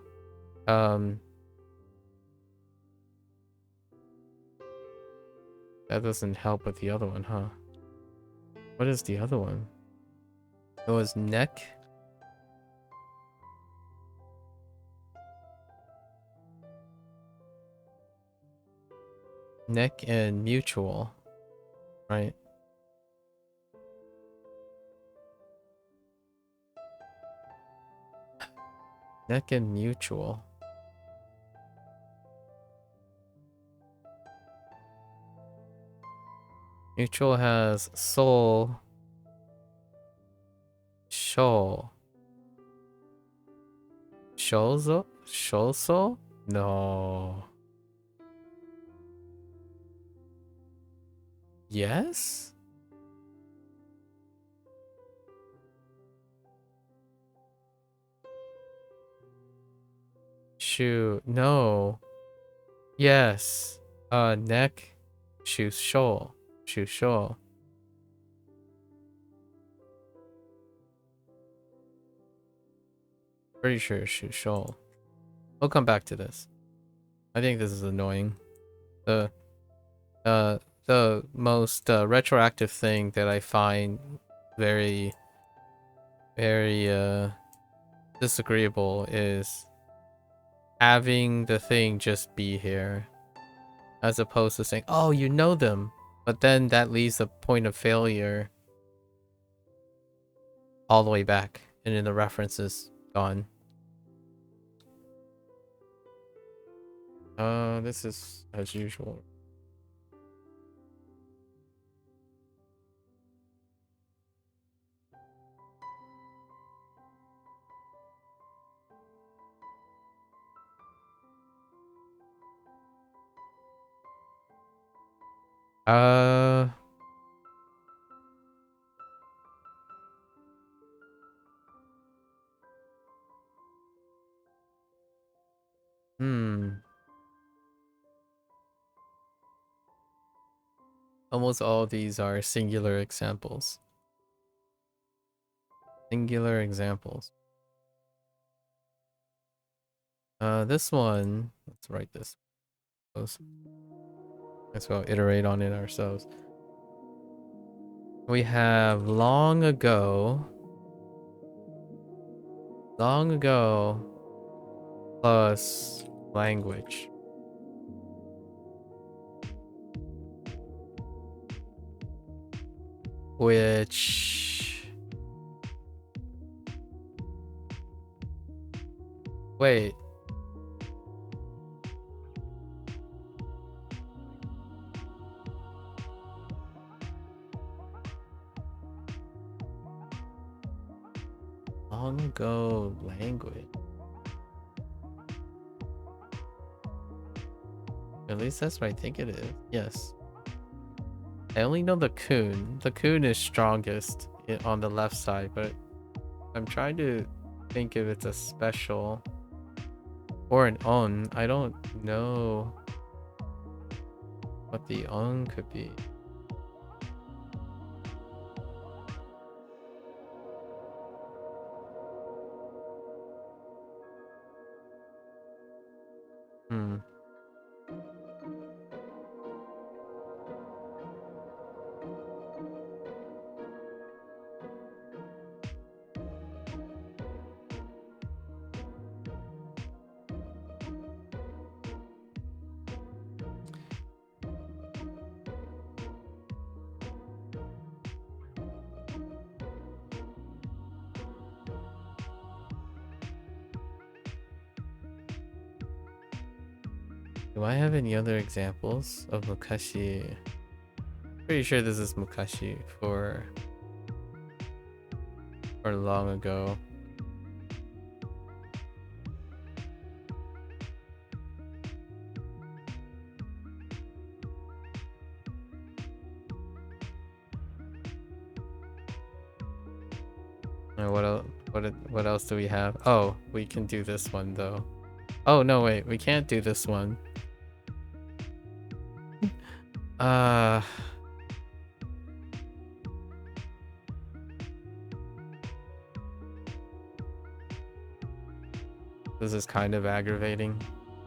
That doesn't help with the other one, huh? What is the other one? It was neck. Neck and mutual, right? Neck and mutual. Mutual has soul. Show. Shozo? Shoso? No. Yes? Shu. No. Yes. Neck. Shu sho. Shu sho. Pretty sure Shu sho. We'll come back to this. I think this is annoying. The most retroactive thing that I find very disagreeable is having the thing just be here, as opposed to saying, oh, you know them, but then that leaves a point of failure all the way back, and then the reference is gone. This is as usual. Almost all of these are singular examples. Singular examples. This one, let's write this. Let's go iterate on it ourselves. We have long ago plus language. Which... Wait. Long ago language. At least that's what I think it is. Yes. I only know the kun. The kun is strongest on the left side, but I'm trying to think if it's a special or an on. I don't know what the on could be. Do I have any other examples of Mukashi? Pretty sure this is Mukashi for long ago. What else do we have? Oh, we can do this one though. Oh no, wait, we can't do this one. This is kind of aggravating.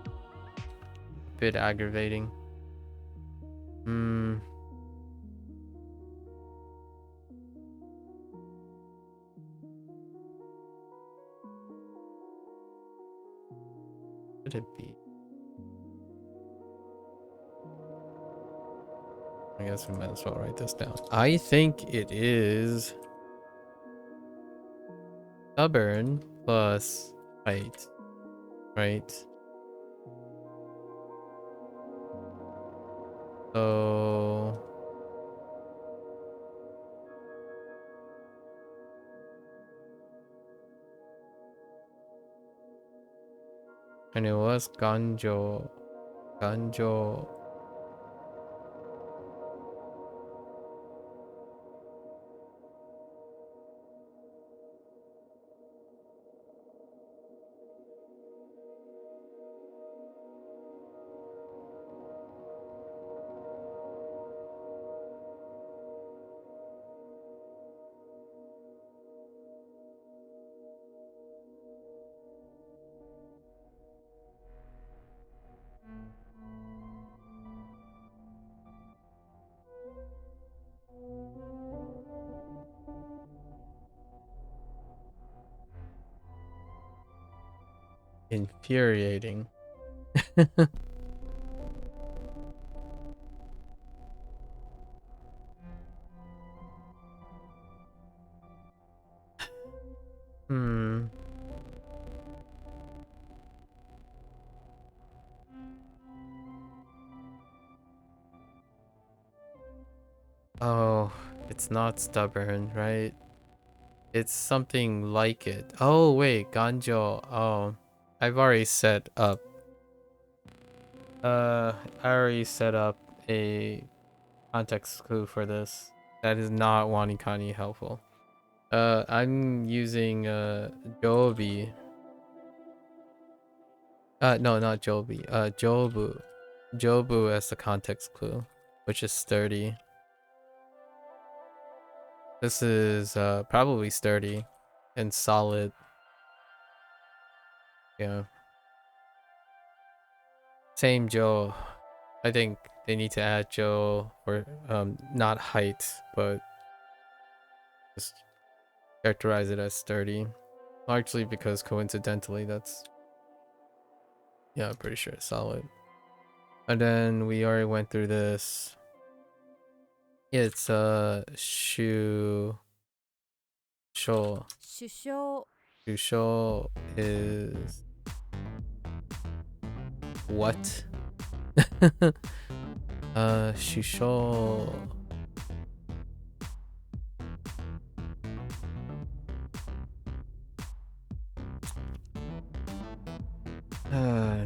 A bit aggravating. What could it be? I guess we might as well write this down. I think it is stubborn plus height, right? So and it was Ganjo. Infuriating. Hmm. Oh, it's not stubborn, right? It's something like it. Oh, wait, Ganjo. Oh, I've already set up. I already set up a context clue for this. That is not WaniKani helpful. I'm using Jobi. No, not Jobi. Jobu. Jobu as the context clue, which is sturdy. This is probably sturdy and solid. Yeah. Same Joe. I think they need to add Joe or not height, but just characterize it as sturdy. Largely because coincidentally that's, yeah, I'm pretty sure it's solid. And then we already went through this. It's Shu Sho. 首相 Shusho is what? Shusho.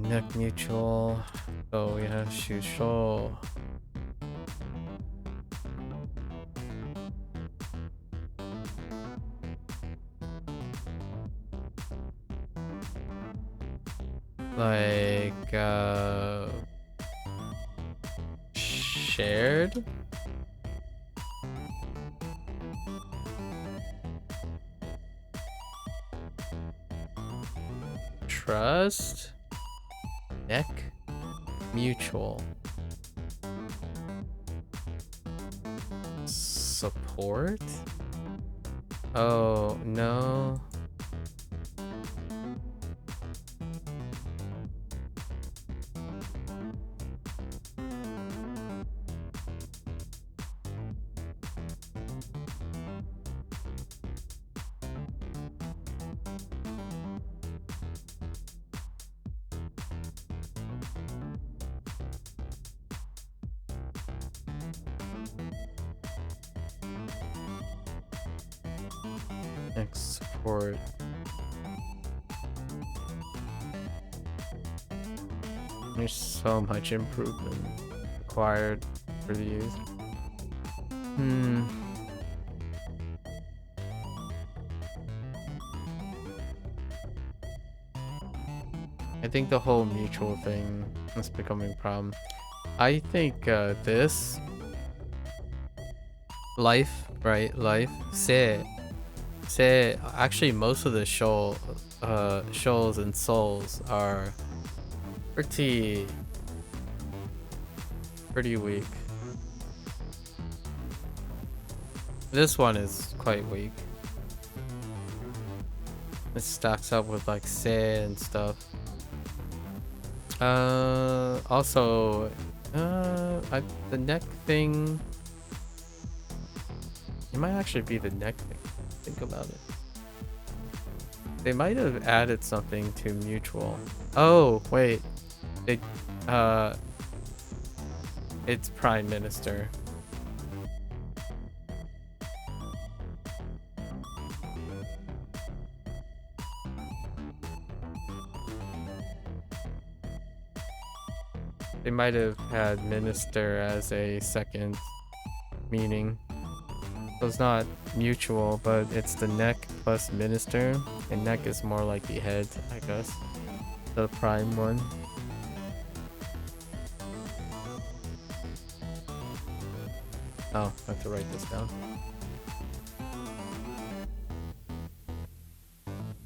Neck mutual. So we have Shusho. Like shared? Trust? Neck? Mutual. Support? Oh, no. Next support. There's so much improvement required for these. I think the whole mutual thing is becoming a problem. I think this life, right? Life. Se. Actually, most of the shoals and souls are pretty weak. This one is quite weak. It stacks up with like Se and stuff. Also, the neck thing. It might actually be the neck thing. Think about it. They might have added something to mutual. Oh, wait. It's Prime Minister. They might have had minister as a second meaning. So it's not mutual, but it's the neck plus minister. And neck is more like the head, I guess. The prime one. Oh, I have to write this down.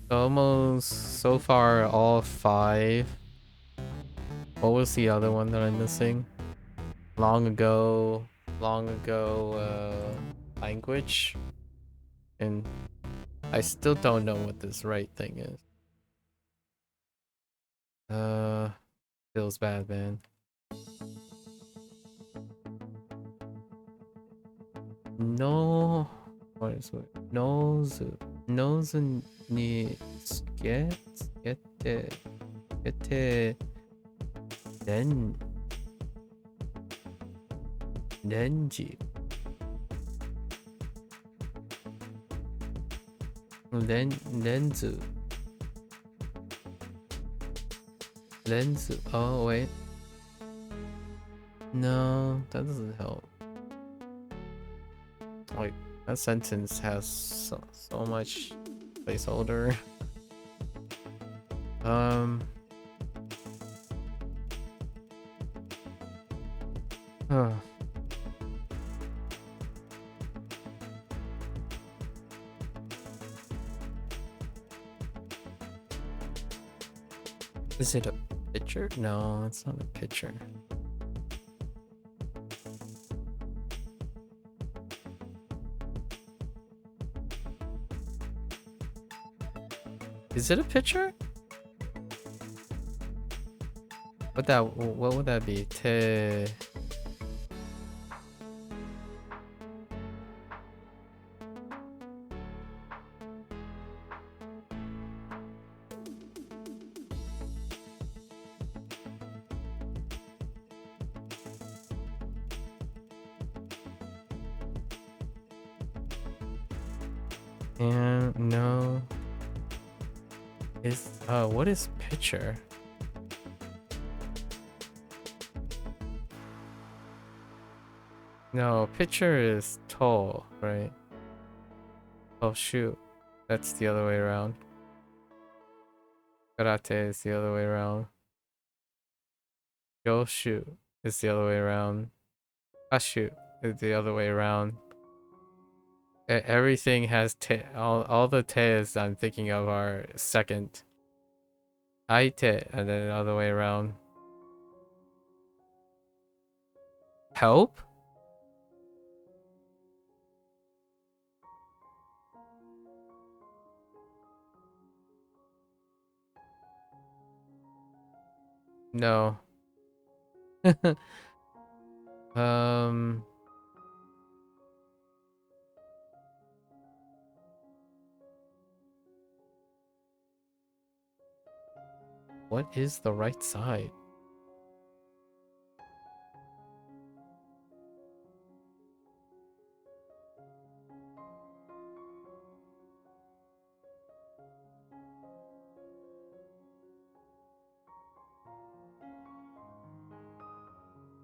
Almost so far all 5. What was the other one that I'm missing? Long ago language. And I still don't know what this right thing is. Feels bad, man. No, what is it? Nose, nose ni skete, renji, lenzu. Oh wait, no, that doesn't help. Like that sentence has so much placeholder. Huh. Is it a picture? No, it's not a picture. Is it a picture? What would that be? And no. What is picture? No, picture is tall, right? Oh shoot. That's the other way around. Karate is the other way around. Yoshu is the other way around. Ashu is the other way around. Everything has all the te's I'm thinking of are second. Aite, and then the other way around. Help? No. What is the right side?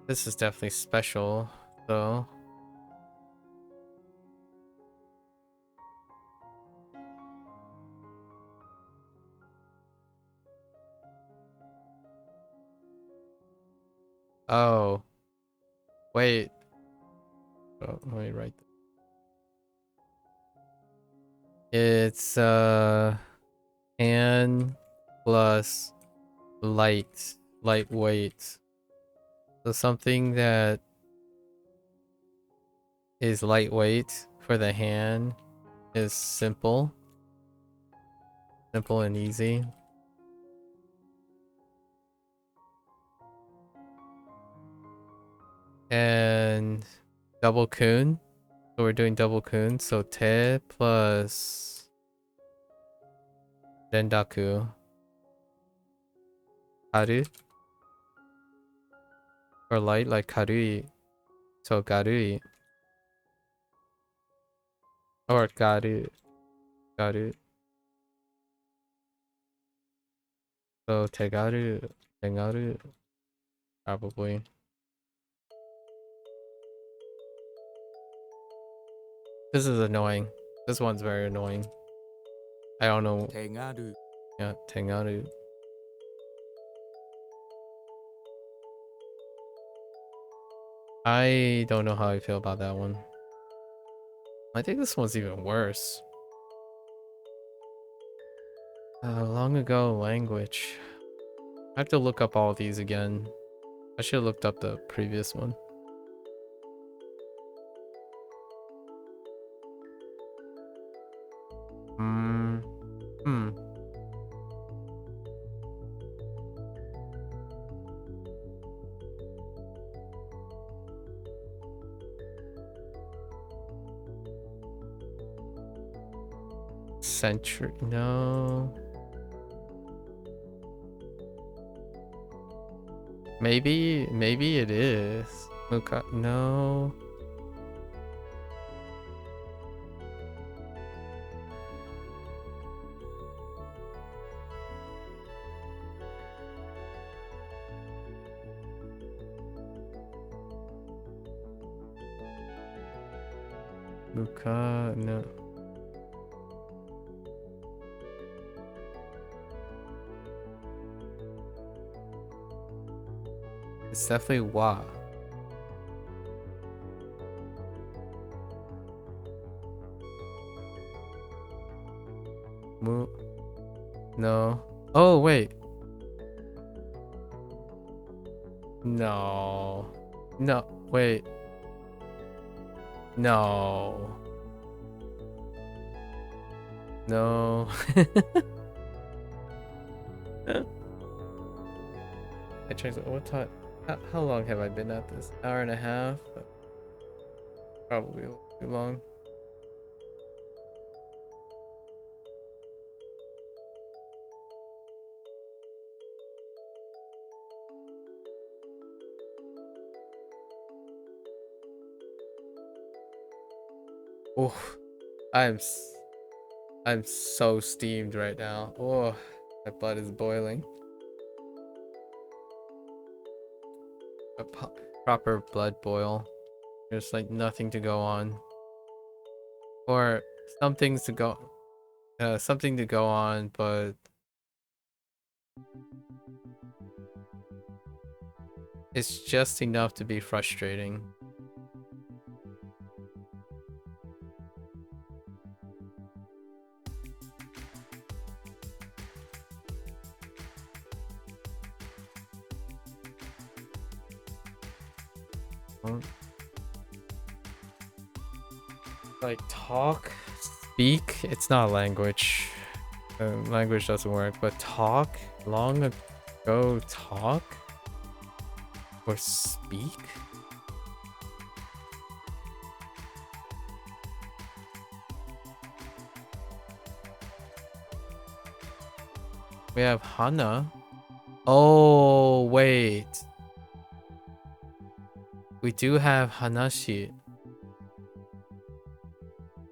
This is definitely special, though. Oh. Wait. Oh, let me write. It's hand plus lightweight. So something that is lightweight for the hand is simple and easy. And double kun. So we're doing double kun. So te plus rendaku. Karu. Or light like karui. So garui. Or garu. Garu. So tegaru. Tengaru. Probably. This is annoying. This one's very annoying. I don't know. Tegaru. Yeah, tengaru. I don't know how I feel about that one. I think this one's even worse. Long ago language. I have to look up all these again. I should have looked up the previous one. Century. No. Maybe it is. No. No. It's definitely wa. No. Oh, wait. No. No, wait. No. No. I changed what time? How long have I been at this? Hour and a half? Probably a little too long. Oh, I'm so steamed right now. Oh, my blood is boiling. A proper blood boil. There's like nothing to go on. Or some things to go something to go on, but it's just enough to be frustrating. Like talk, speak, it's not a language. Language doesn't work, but talk, long ago talk or speak. We have Hana. Oh wait, we do have Hanashi.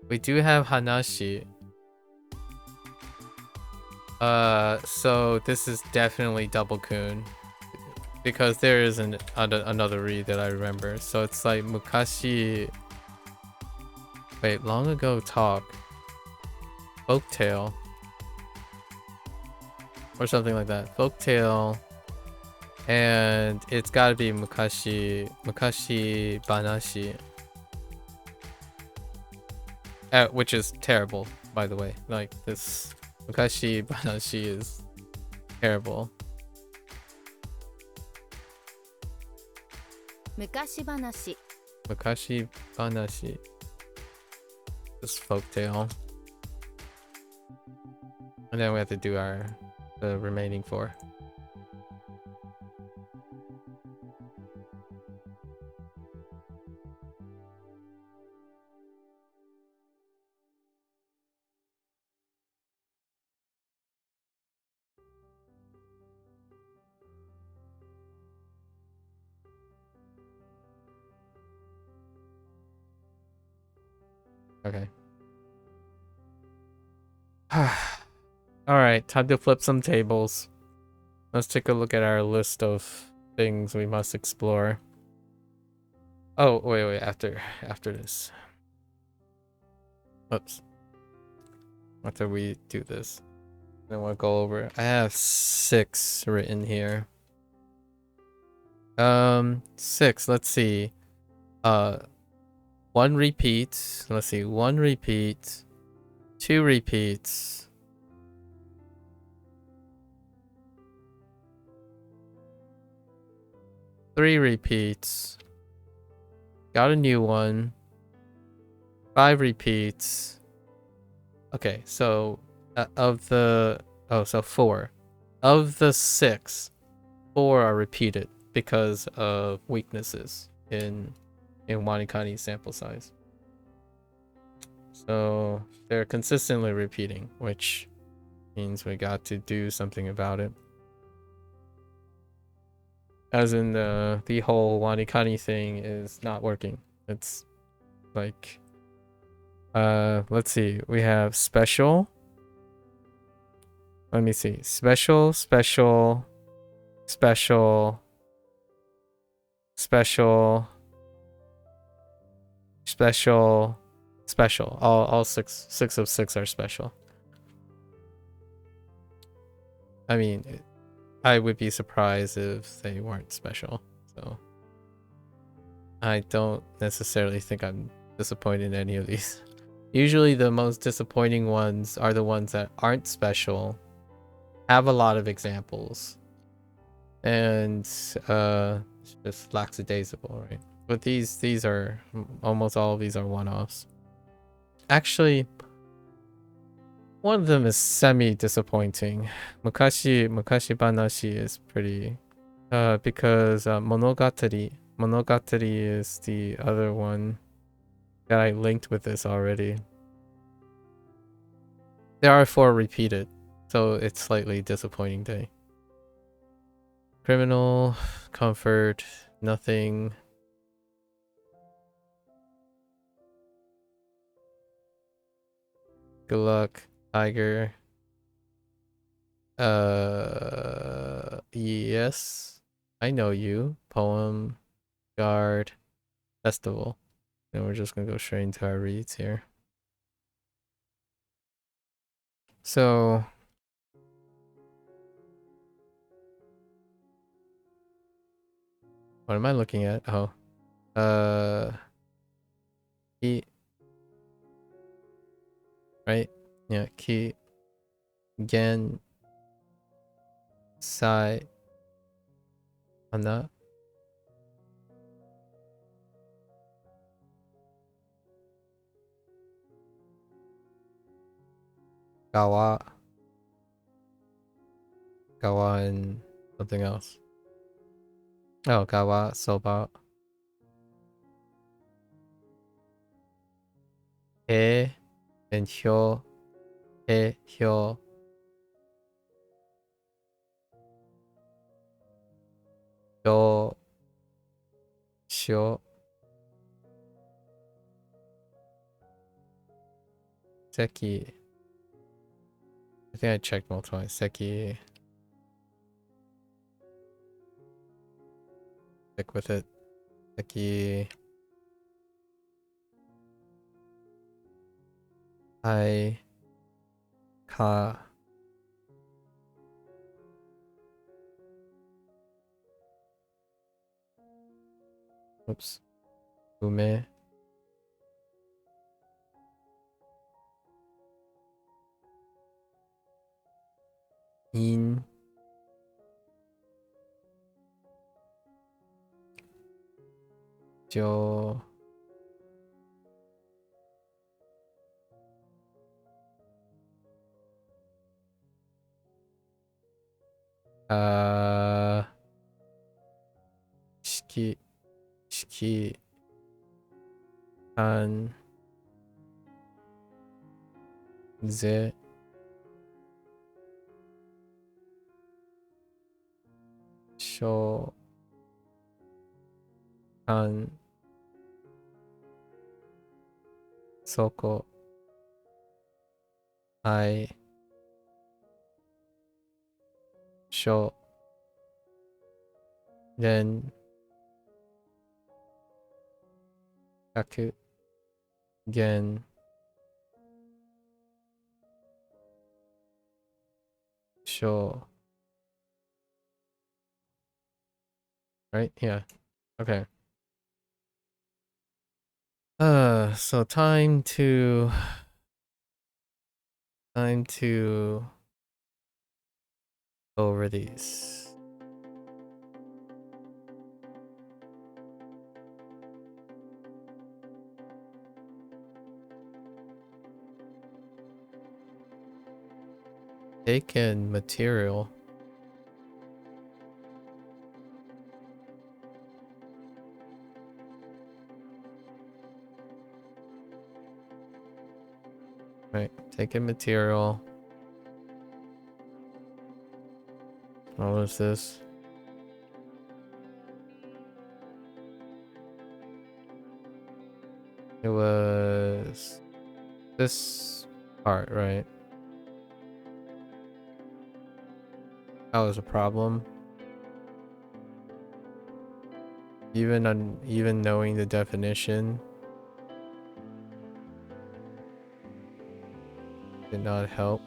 We do have Hanashi. So this is definitely double kun. Because there is another read that I remember. So it's like Mukashi. Wait, long ago talk. Folktale. Or something like that. Folktale. And it's gotta be Mukashi Banashi. Which is terrible, by the way. Like this Mukashi Banashi is terrible. Mukashi banashi. Mukashi Banashi. This folktale. And then we have to do the remaining 4. Okay. Alright, time to flip some tables. Let's take a look at our list of things we must explore. Oh, wait, after this. Oops. After we do this. Then we'll go over. I have 6 written here. 6, let's see. 1 repeat. Let's see, 1 repeat. 2 repeats. 3 repeats. Got a new one. 5 repeats. Okay, so so 4. Of the 6, 4 are repeated because of weaknesses in WaniKani sample size. So they're consistently repeating, which means we got to do something about it. As in the whole WaniKani thing is not working. It's like let's see. We have special. Let me see. Special, special, special, special, special, special. All six of six are special. I mean, I would be surprised if they weren't special. So I don't necessarily think I'm disappointed in any of these. Usually the most disappointing ones are the ones that aren't special, have a lot of examples, and just lackadaisical, right? But these are almost all of these are one-offs. Actually, one of them is semi-disappointing. Mukashi Banashi is pretty because Monogatari is the other one that I linked with this already. There are 4 repeated, so it's slightly disappointing day. Criminal, comfort, nothing. Good luck, tiger. Yes, I know you. Poem, guard, festival. And we're just gonna go straight into our reads here. So what am I looking at? Oh, key, right? Yeah, key, gen, sai, ana, gawa, and something else. Oh, gawa, soba, and hyo, hyo, do, shyo, seki. I think I checked multiple times. Seki. Stick with it. Seki. I. Ka. Oops. Ume. In. Jo. Shiki. Shiki. An. Ze. Sho. An. Soko. I. Sho. Ren. Kaku. Gen. Sho. Right? Yeah. Okay. So time to go over these. Taken material. Right, take a material. What was this? It was this part, right? That was a problem. Even knowing the definition did not help.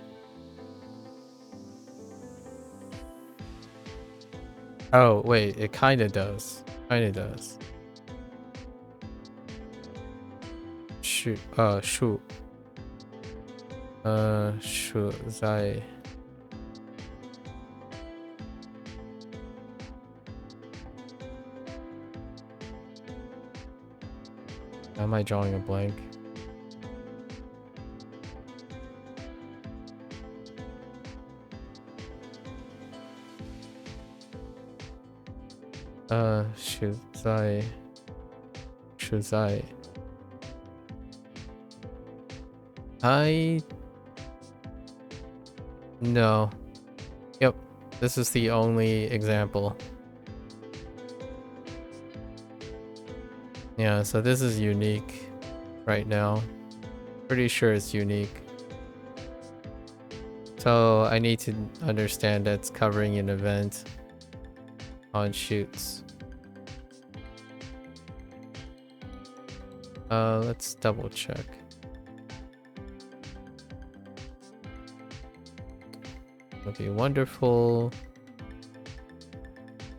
Oh wait, it kind of does. Kind of does. Shoot. Shoot. Shoot. Zai. Am I drawing a blank? Shuzai. No. Yep. This is the only example. Yeah, so this is unique right now. Pretty sure it's unique. So I need to understand that it's covering an event on shoots. Let's double check. Would be wonderful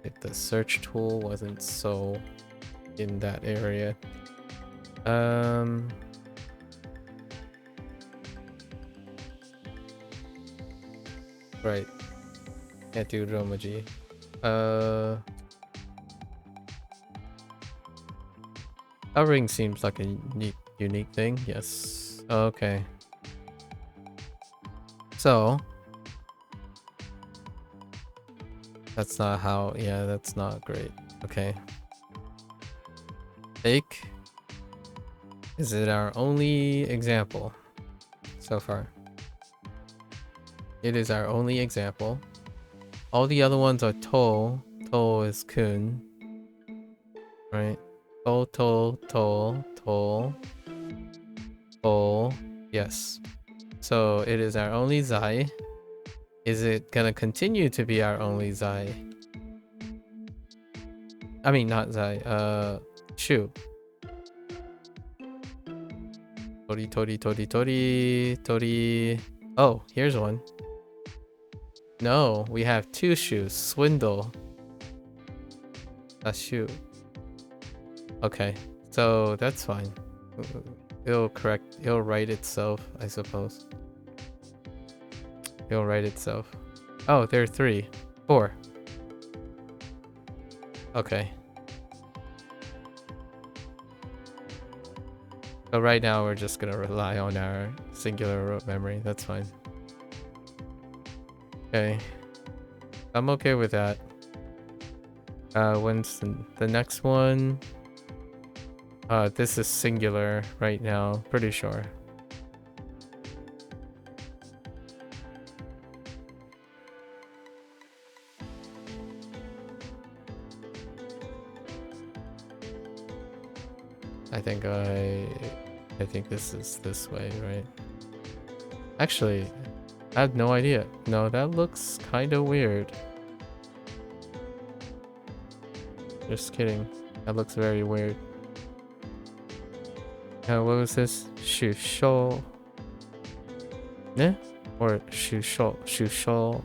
if the search tool wasn't so in that area. Right. Can't do Romaji. Covering seems like a unique thing. Yes. Okay. So that's not how. Yeah, that's not great. Okay. Fake. Is it our only example so far? It is our only example. All the other ones are to. To is kun. Right? To. Yes. So it is our only zai. Is it gonna continue to be our only zai? I mean, not zai. Shu. Tori. Oh, here's one. No, we have two shoes. Swindle. A shoe. Okay, so that's fine. It'll write itself, I suppose. It'll write itself. Oh, there are 4. Okay. So right now we're just gonna rely on our singular rote memory. That's fine. Okay. I'm okay with that. When's the next one? This is singular right now, pretty sure. I think this is this way, right? Actually, I have no idea. No, that looks kind of weird. Just kidding. That looks very weird. What was this? Shusho. Ne? Or Shusho.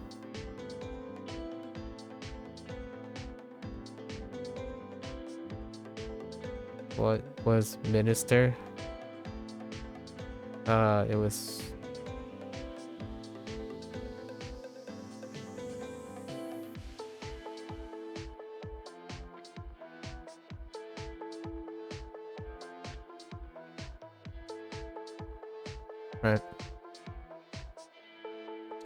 What was minister? It was... Right.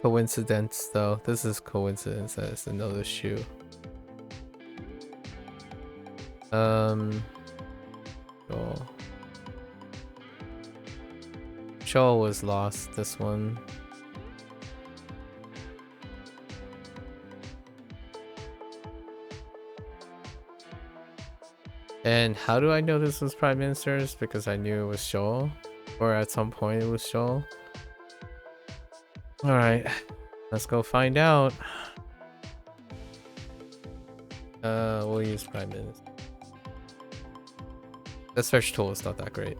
Coincidence, though. This is coincidence. That's another shoe. Oh. Show was lost, this one. And how do I know this was Prime Minister's? Because I knew it was Shoal. Or at some point it was Shoal. Alright, let's go find out. We'll use Prime Minister. The search tool is not that great.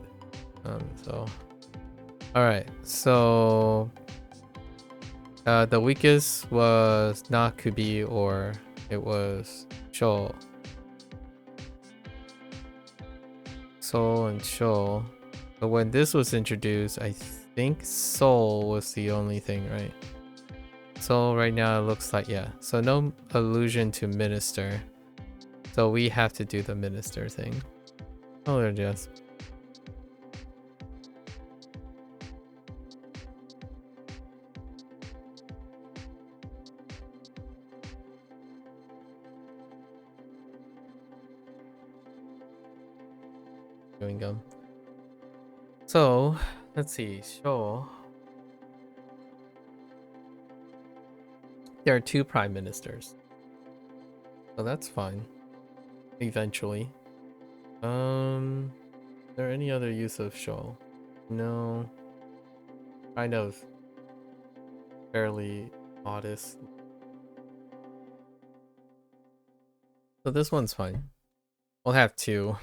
Alright, so the weakest was not Kubi, or it was Shoal. Soul and Shoal. But when this was introduced, I think Soul was the only thing, right? Soul right now it looks like, yeah. So no allusion to Minister. So we have to do the Minister thing. Oh, there it is. Chewing gum. So let's see. Shoal. There are 2 prime ministers. So that's fine. Eventually. Is there any other use of Shoal? No. Kind of fairly modest. So this one's fine. We'll have 2.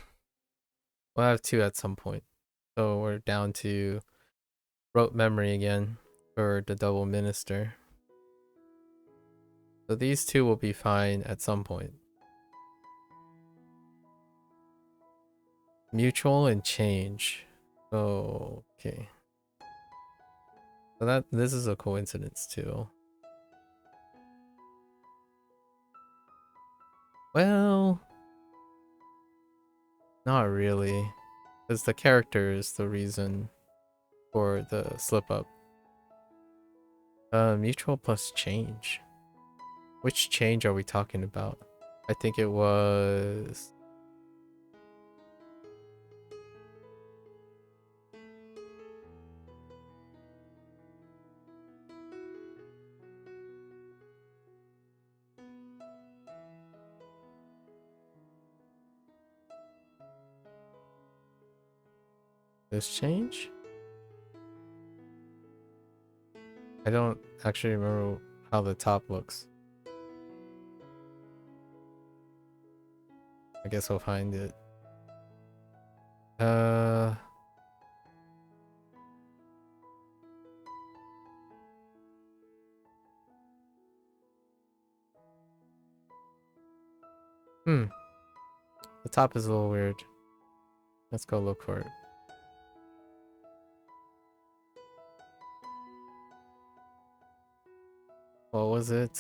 We'll have 2 at some point. So we're down to rote memory again for the double minister. So these 2 will be fine at some point. Mutual and change. Oh, okay. So this is a coincidence too. Well, not really. Because the character is the reason for the slip up. Mutual plus change. Which change are we talking about? I think it was... this change? I don't actually remember how the top looks. I guess we'll find it. The top is a little weird. Let's go look for it. What was it?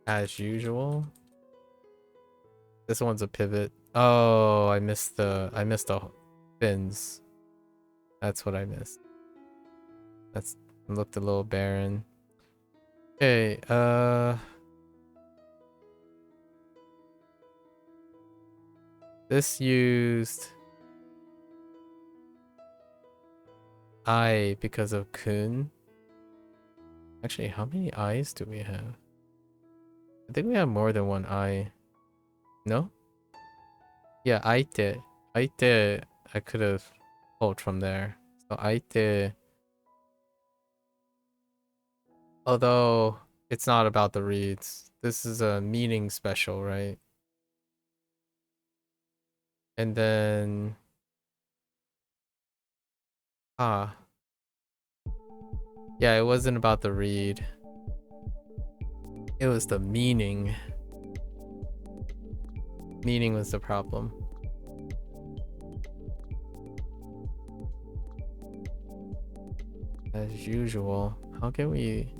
As usual. This one's a pivot. Oh, I missed the fins. That's what I missed. That's looked a little barren. Okay, this used I because of Kun. Actually, how many eyes do we have? I think we have more than one eye. No? Yeah, Aite. Aite, I could have pulled from there. So Aite. Although it's not about the reads. This is a meaning special, right? And then... yeah, it wasn't about the read. It was the meaning. Meaning was the problem. As usual. How can we...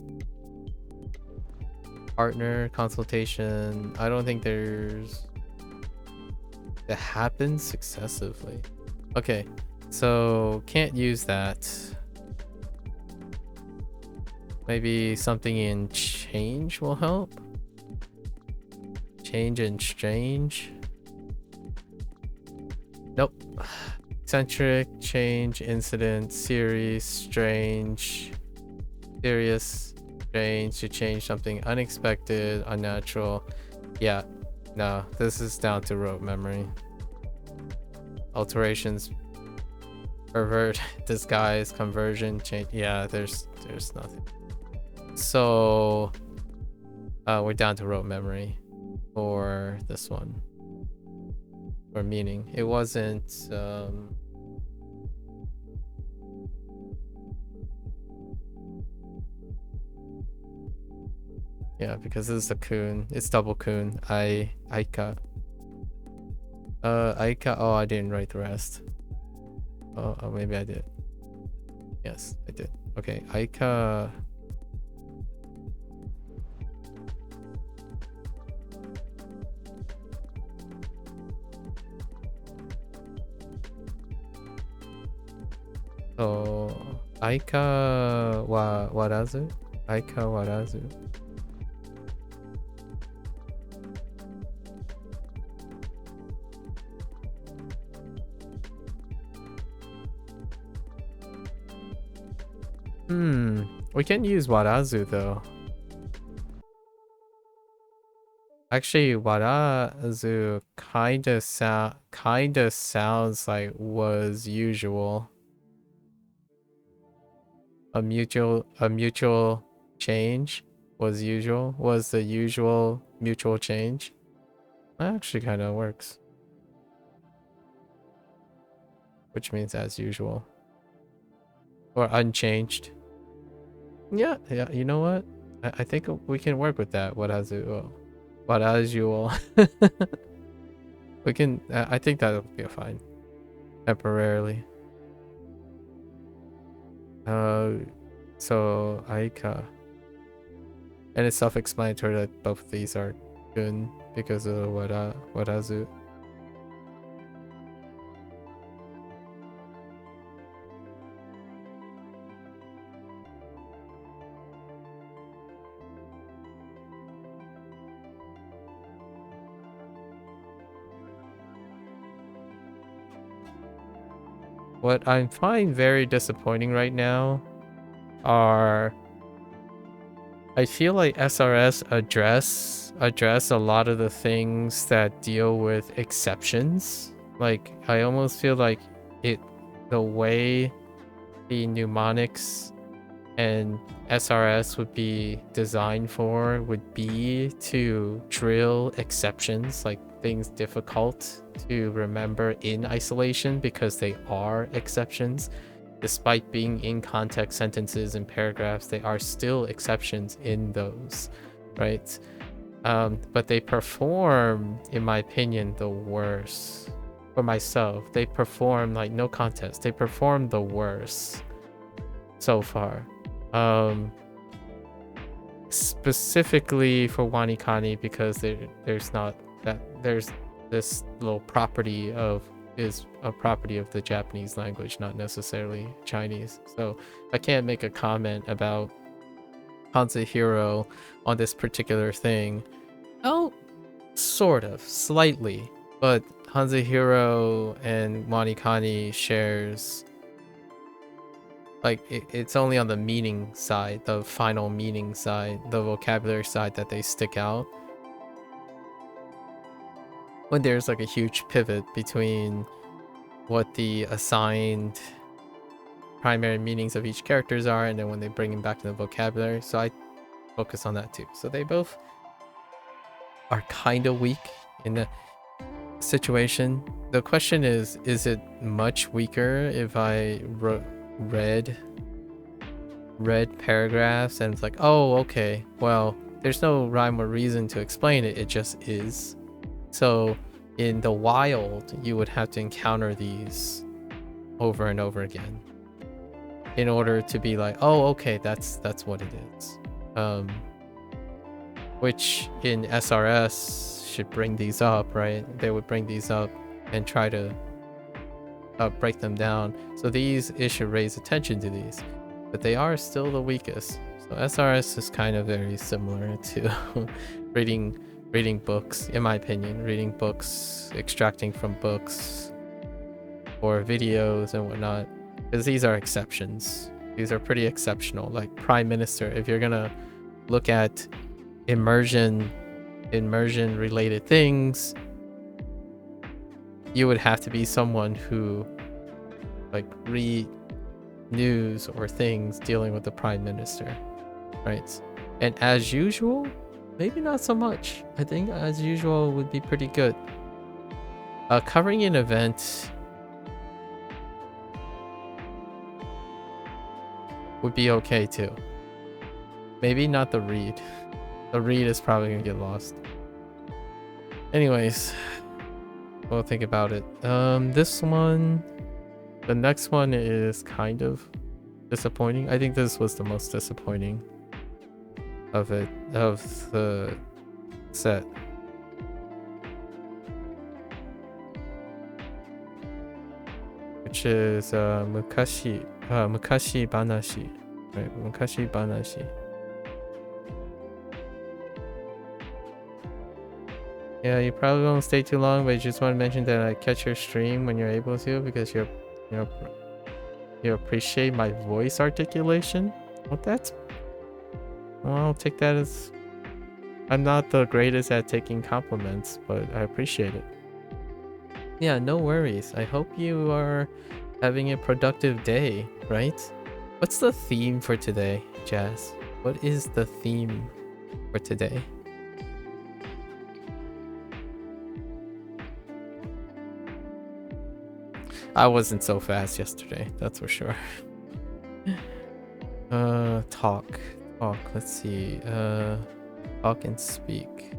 partner, consultation. I don't think there's... it happens successively. Okay, so can't use that. Maybe something in change will help. Change and strange. Nope. eccentric, change, incident, series, strange, serious, strange, to change something unexpected, unnatural. Yeah, no, this is down to rote memory. Alterations, pervert, disguise, conversion, change. Yeah, there's nothing. So we're down to rote memory for this one. For meaning, it wasn't yeah, because this is a kun. It's double kun. Aika. Aika. Oh, I didn't write the rest. Oh, maybe I did. Yes, I did. Okay, Aika. So, Aika wa warazu? Aika warazu. We can use warazu though. Actually, warazu kinda sounds like was usual. A mutual change was usual. Was the usual mutual change? That actually kind of works. Which means as usual. Or unchanged. Yeah, you know what? I think we can work with that. Warazu. Warazual. We can, I think that'll be fine. Temporarily. So Aika. And it's self-explanatory that both of these are good because of warazu. What I find very disappointing right now are, I feel like SRS address a lot of the things that deal with exceptions. Like I almost feel like the way the mnemonics and SRS would be designed for would be to drill exceptions, like things difficult to remember in isolation because they are exceptions. Despite being in context sentences and paragraphs, they are still exceptions in those, right? But they perform, in my opinion, the worst. For myself, they perform, like, no contest, they perform the worst so far. Specifically for WaniKani, because there's this little property is a property of the Japanese language, not necessarily Chinese. So I can't make a comment about Hanzahiro on this particular thing. Oh, sort of, slightly, but Hanzahiro and WaniKani shares, like, it's only on the meaning side, the final meaning side, the vocabulary side, that they stick out. When there's like a huge pivot between what the assigned primary meanings of each characters are, and then when they bring them back to the vocabulary. So I focus on that too. So they both are kind of weak in the situation. The question is it much weaker if I read paragraphs and it's like, oh, okay, well, there's no rhyme or reason to explain it, it just is. So in the wild, you would have to encounter these over and over again in order to be like, oh, okay, that's what it is. Which in SRS should bring these up, right? They would bring these up and try to break them down. So it should raise attention to these, but they are still the weakest. So SRS is kind of very similar to reading books, in my opinion. Reading books, extracting from books, or videos and whatnot, because these are exceptions. These are pretty exceptional. Like prime minister, if you're gonna look at immersion related things, you would have to be someone who like read news or things dealing with the prime minister, right? And as usual, maybe not so much. I think as usual would be pretty good. Covering an event would be okay too. Maybe not the read. The read is probably gonna get lost. Anyways, we'll think about it. This one, the next one is kind of disappointing. I think this was the most disappointing of the set. Which is Mukashi Banashi. Right, Mukashi Banashi. Yeah, you probably won't stay too long, but I just want to mention that I catch your stream when you're able to, because you appreciate my voice articulation. Well, I'll take that as, I'm not the greatest at taking compliments, but I appreciate it. Yeah, no worries. I hope you are having a productive day, right? What's the theme for today, Jazz? What is the theme for today? I wasn't so fast yesterday, that's for sure. Talk. Let's see. Talk and speak.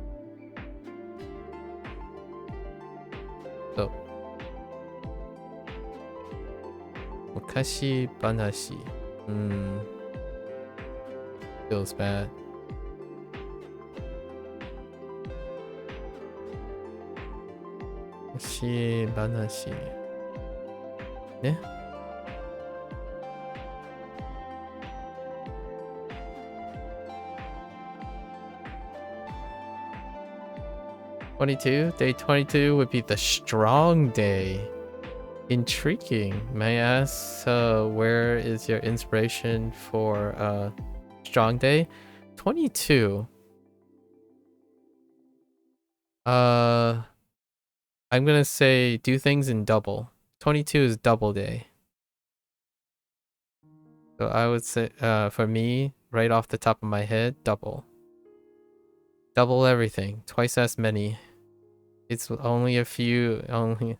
So, Mukashi Banashi. Feels bad. Mukashi Banashi. Yeah. Day 22 would be the strong day. Intriguing. May I ask, where is your inspiration for strong day? 22. I'm gonna say do things in double. 22 is double day. So I would say, for me, right off the top of my head, double. Double everything. Twice as many. It's only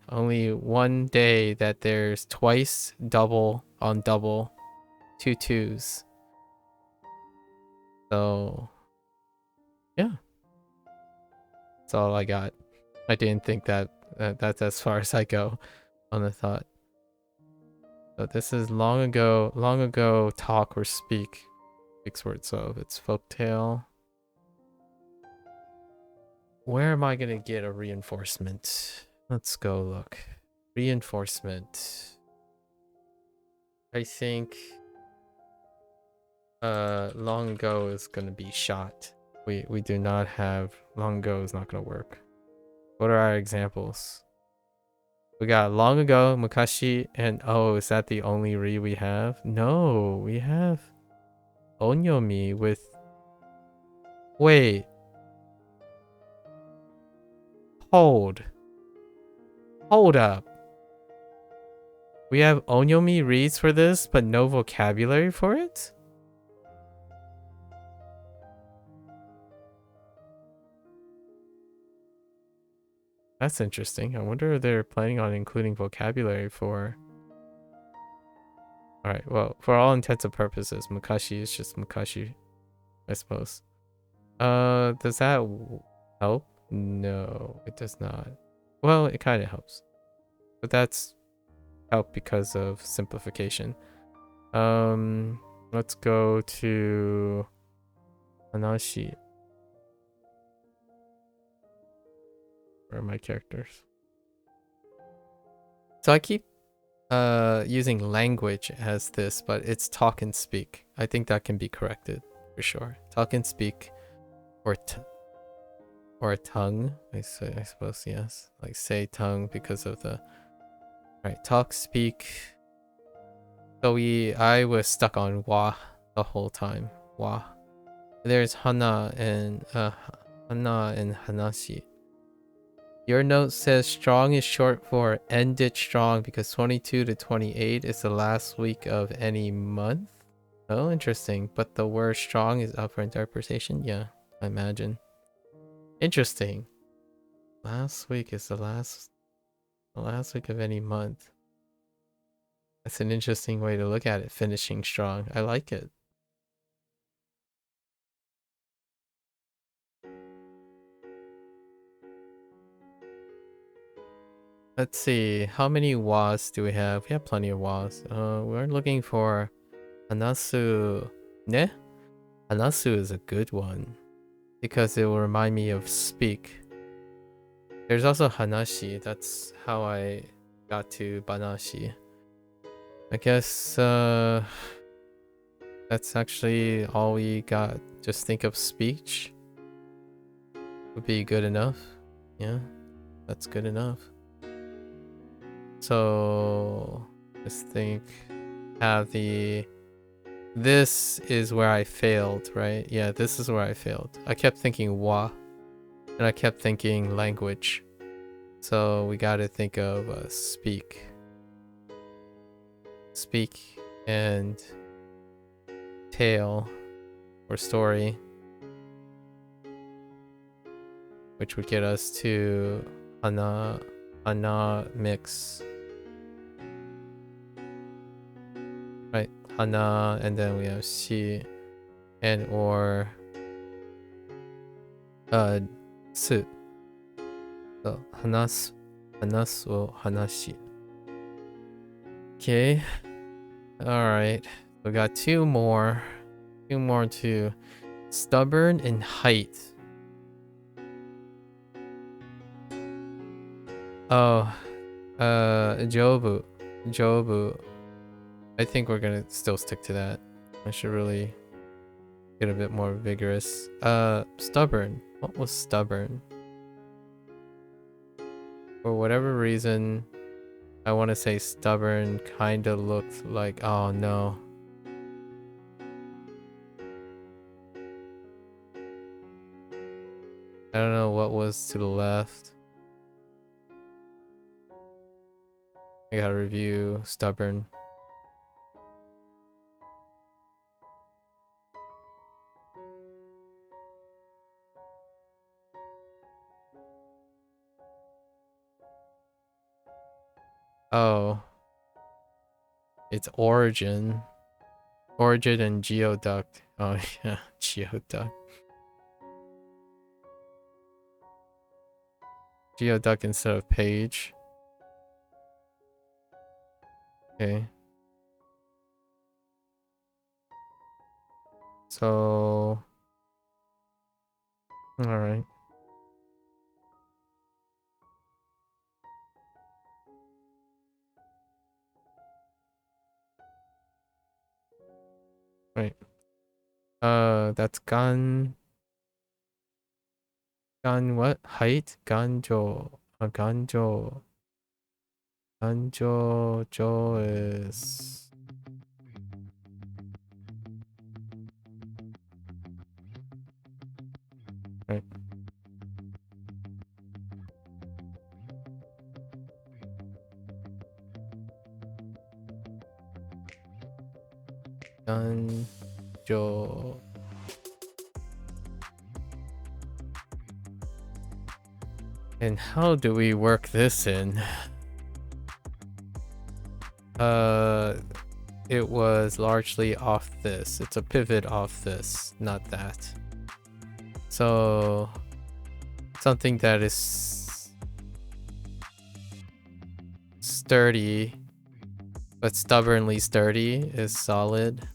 only one day that there's twice double on double, 2 2s. So, yeah. That's all I got. I didn't think that that's as far as I go on the thought. So this is long ago talk or speak. 6 words, so it's folktale. Where am I gonna get a reinforcement? Let's go look. Reinforcement. I think long ago is gonna be shot. We do not have, long ago is not gonna work. What are our examples? We got long ago, Mukashi, and oh, is that the only re we have? No, we have onyomi with, wait. Hold up. We have onyomi reads for this, but no vocabulary for it? That's interesting. I wonder if they're planning on including vocabulary for... Alright, well, for all intents and purposes, Mukashi is just Mukashi, I suppose. Does that help? No, it does not. Well, it kind of helps. But that's help because of simplification. Let's go to Hanashi. Where are my characters? So I keep using language as this, but it's talk and speak. I think that can be corrected for sure. Talk and speak, or a tongue. I suppose, yes. Like say tongue because of the Right, talk, speak. So I was stuck on wa the whole time. Wa. There's hana and hanashi. Your note says strong is short for ended strong because 22 to 28 is the last week of any month. Oh, interesting. But the word strong is up for interpretation? Yeah, I imagine. Interesting. Last week is the last week of any month. That's an interesting way to look at it, finishing strong. I like it. Let's see, how many was do we have? We have plenty of was. We're looking for Hanasu. Ne? Hanasu is a good one because it will remind me of speak. There's also Hanashi. That's how I got to Banashi. I guess that's actually all we got. Just think of speech. Would be good enough. Yeah, that's good enough. So just think, have this is where I failed, right? Yeah, this is where I failed. I kept thinking wa, and I kept thinking language. So we got to think of speak. Speak and tale or story, which would get us to hana mix. Right, hana, and then we have shi and or su. So hanasu or hanashi. Okay. Alright. We got two more. Two more to stubborn and height. Oh, Jobu. I think we're gonna still stick to that. I should really get a bit more vigorous. Stubborn. What was stubborn? For whatever reason, I want to say stubborn kind of looked like, oh no. I don't know what was to the left. I gotta review stubborn. Oh. It's origin. Origin and geoduct. Oh yeah, geoduct. Geoduct instead of page. Okay. So... Alright. Right. That's gun what? Height? Ganjo. Ganjo. Jo is... Right. Ganjo. And how do we work this in? It was largely off this. It's a pivot off this, not that. So something that is sturdy, but stubbornly sturdy is solid.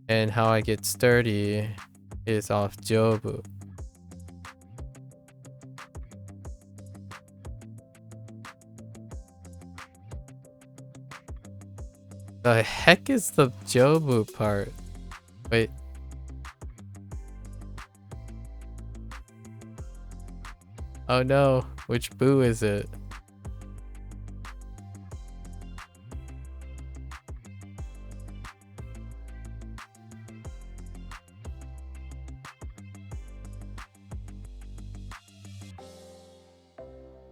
And how I get sturdy is off Jobu. The heck is the Jobu part? Wait. Oh no, which boo is it?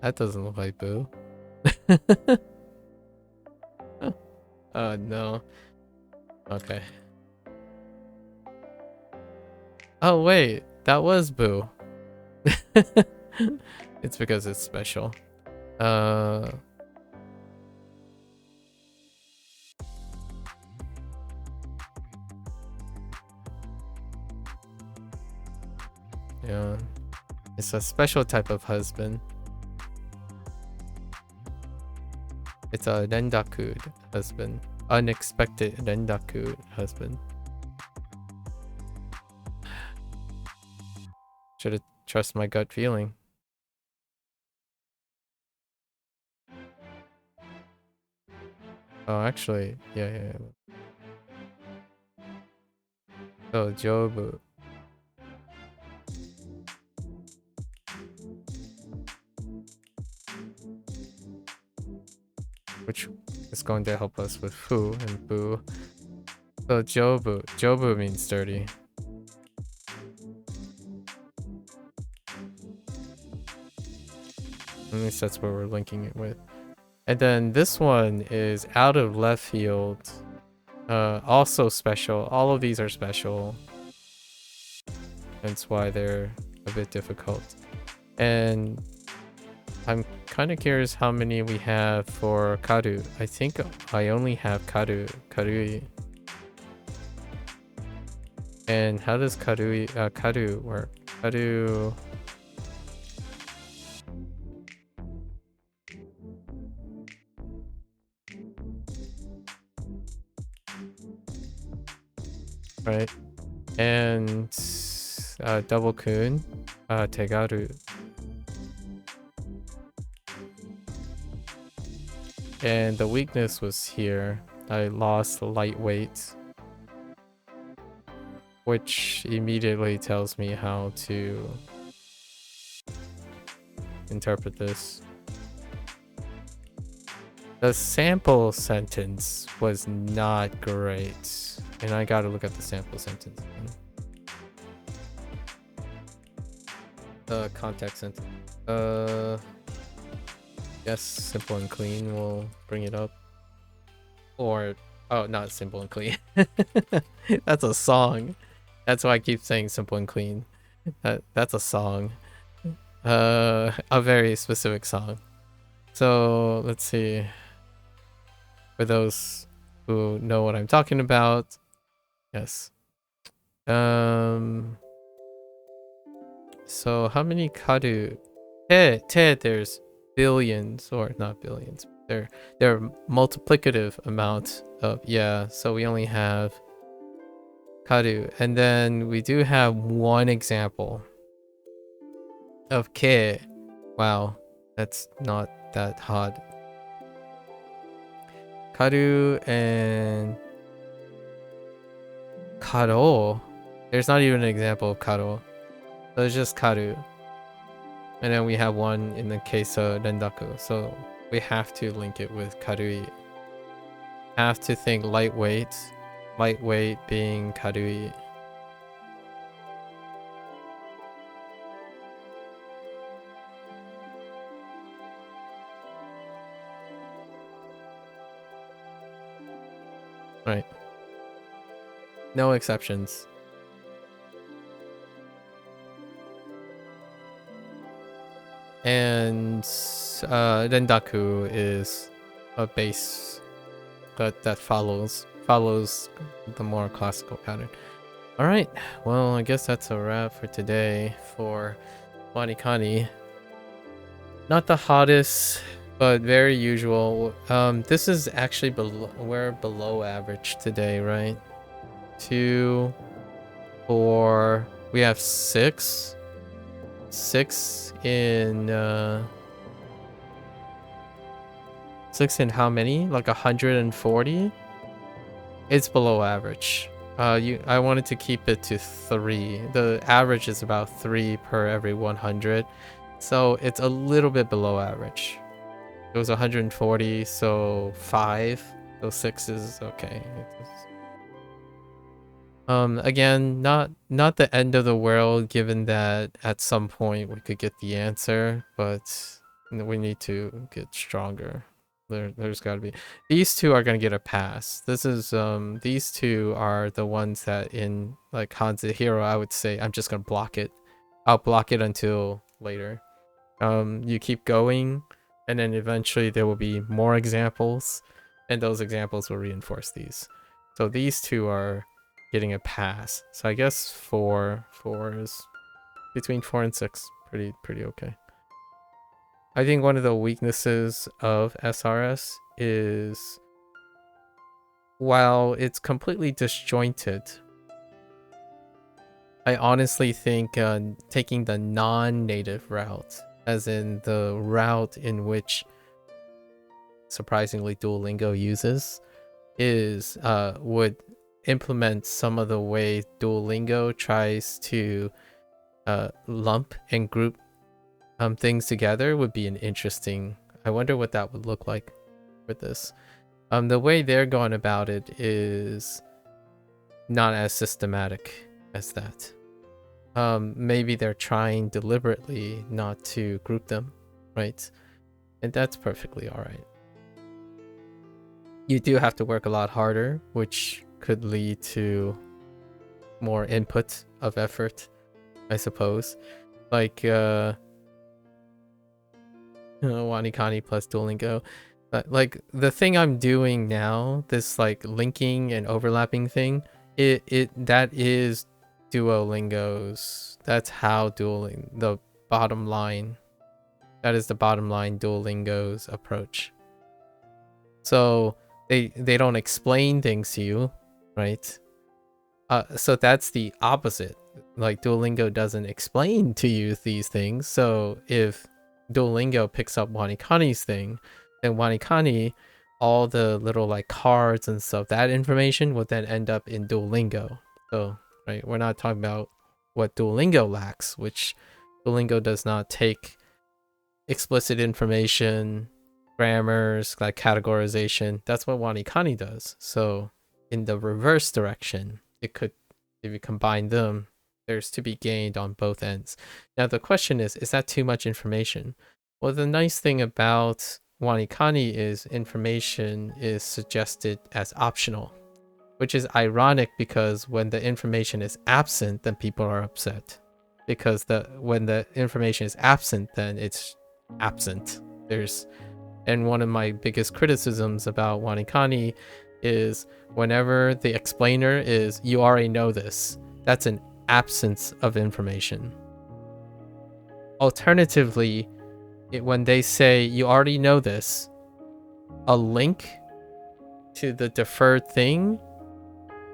That doesn't look like Boo. Oh no. Okay. Oh wait, that was Boo. It's because it's special. Yeah. It's a special type of husband. It's a rendaku husband. Unexpected rendaku husband. Should have trust my gut feeling. Oh, actually, yeah. Oh, Jobu. Which is going to help us with Fu and Boo. So Jobu. Jobu means dirty. At least that's what we're linking it with. And then this one is out of left field. Also special. All of these are special. That's why they're a bit difficult. And I'm kind of curious how many we have for Karu. I think I only have Karui. And how does Karu work? Karu... Right. And double kun, tegaru. And the weakness was here. I lost lightweight, which immediately tells me how to interpret this. The sample sentence was not great. And I gotta look at the sample sentence again. The context sentence. Yes, simple and clean will bring it up. Or, oh, not simple and clean. That's a song. That's why I keep saying simple and clean. That's a song. A very specific song. So, let's see. For those who know what I'm talking about. Yes. So how many karu? There's billions, or not billions. They're multiplicative amount of, yeah. So we only have karu, and then we do have one example of ke. Wow, that's not that hard. Karu and karo. There's not even an example of karo. So it's just karu. And then we have one in the case of rendaku. So we have to link it with karui. Have to think lightweight. Lightweight being karui. Right. No exceptions. And rendaku is a base that follows the more classical pattern. All right, well, I guess that's a wrap for today for WaniKani. Not the hottest, but very usual. This is actually we're below average today, right? 2, 4. We have 6 in 6 in how many? Like 140? It's below average. I wanted to keep it to 3. The average is about 3 per every 100. So it's a little bit below average. It was 140, so 5. So 6 is okay. Again, not the end of the world, given that at some point we could get the answer, but We need to get stronger. There's got to be. These two are gonna get a pass. This is these two are the ones that in like Hanzo Hero I would say I'm just gonna block it. I'll block it until later. You keep going, and then eventually there will be more examples, and those examples will reinforce these. So these two are getting a pass. So I guess four is between 4 and 6. Pretty okay. I think one of the weaknesses of SRS is while it's completely disjointed, I honestly think taking the non-native route, as in the route in which surprisingly Duolingo uses, is would implement some of the way Duolingo tries to lump and group things together would be an interesting. I wonder what that would look like with this. The way they're going about it is not as systematic as that. Maybe they're trying deliberately not to group them, right? And that's perfectly all right. You do have to work a lot harder, which could lead to more input of effort, I suppose. Like WaniKani plus Duolingo. But like the thing I'm doing now, this like linking and overlapping thing, that is Duolingo's. That's how the bottom line. That is the bottom line Duolingo's approach. So they don't explain things to you, right? So that's the opposite. Like Duolingo doesn't explain to you these things. So if Duolingo picks up WaniKani's thing, then WaniKani, all the little like cards and stuff, that information will then end up in Duolingo. So, right, we're not talking about what Duolingo lacks, which Duolingo does not take explicit information, grammars, like categorization. That's what WaniKani does. So, in the reverse direction, it could, if you combine them, there's to be gained on both ends. Now the question is that too much information? Well, the nice thing about WaniKani is information is suggested as optional, which is ironic because when the information is absent, then people are upset. Because when the information is absent, then it's absent. And one of my biggest criticisms about WaniKani is whenever the explainer is, you already know this, that's an absence of information. Alternatively, when they say you already know this, a link to the deferred thing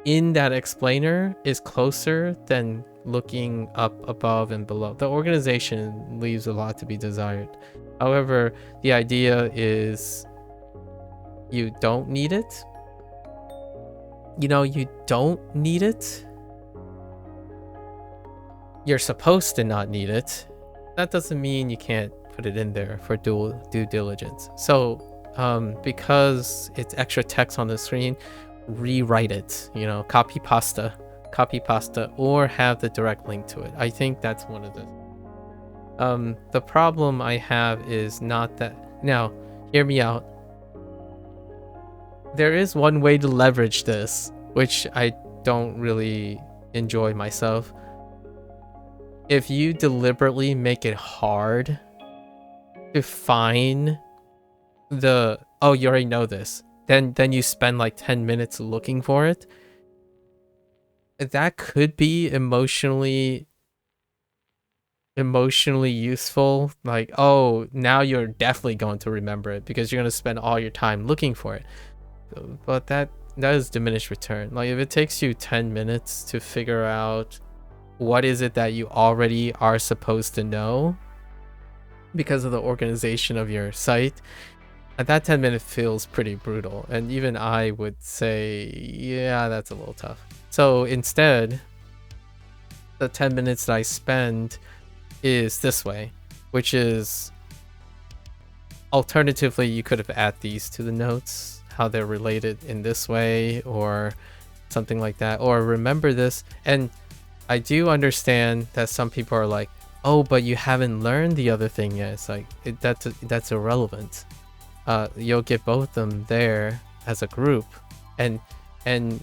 in that explainer is closer than looking up above and below. The organization leaves a lot to be desired. However, the idea is you don't need it. You don't need it. You're supposed to not need it. That doesn't mean you can't put it in there for due diligence. So because it's extra text on the screen, rewrite it, copy pasta, or have the direct link to it. I think that's one of the the problem I have is not that. Now hear me out. There is one way to leverage this, which I don't really enjoy myself. If you deliberately make it hard to find you already know this, then you spend like 10 minutes looking for it, that could be emotionally useful. Like, oh, now you're definitely going to remember it because you're going to spend all your time looking for it. But that is diminished return. Like, if it takes you 10 minutes to figure out what is it that you already are supposed to know because of the organization of your site, that 10 minute feels pretty brutal. And even I would say, yeah, that's a little tough. So instead, the 10 minutes that I spend is this way, which is alternatively, you could have added these to the notes, how they're related in this way or something like that, or remember this. And I do understand that some people are like, oh, but you haven't learned the other thing yet. It's like that's irrelevant. You'll get both of them there as a group, and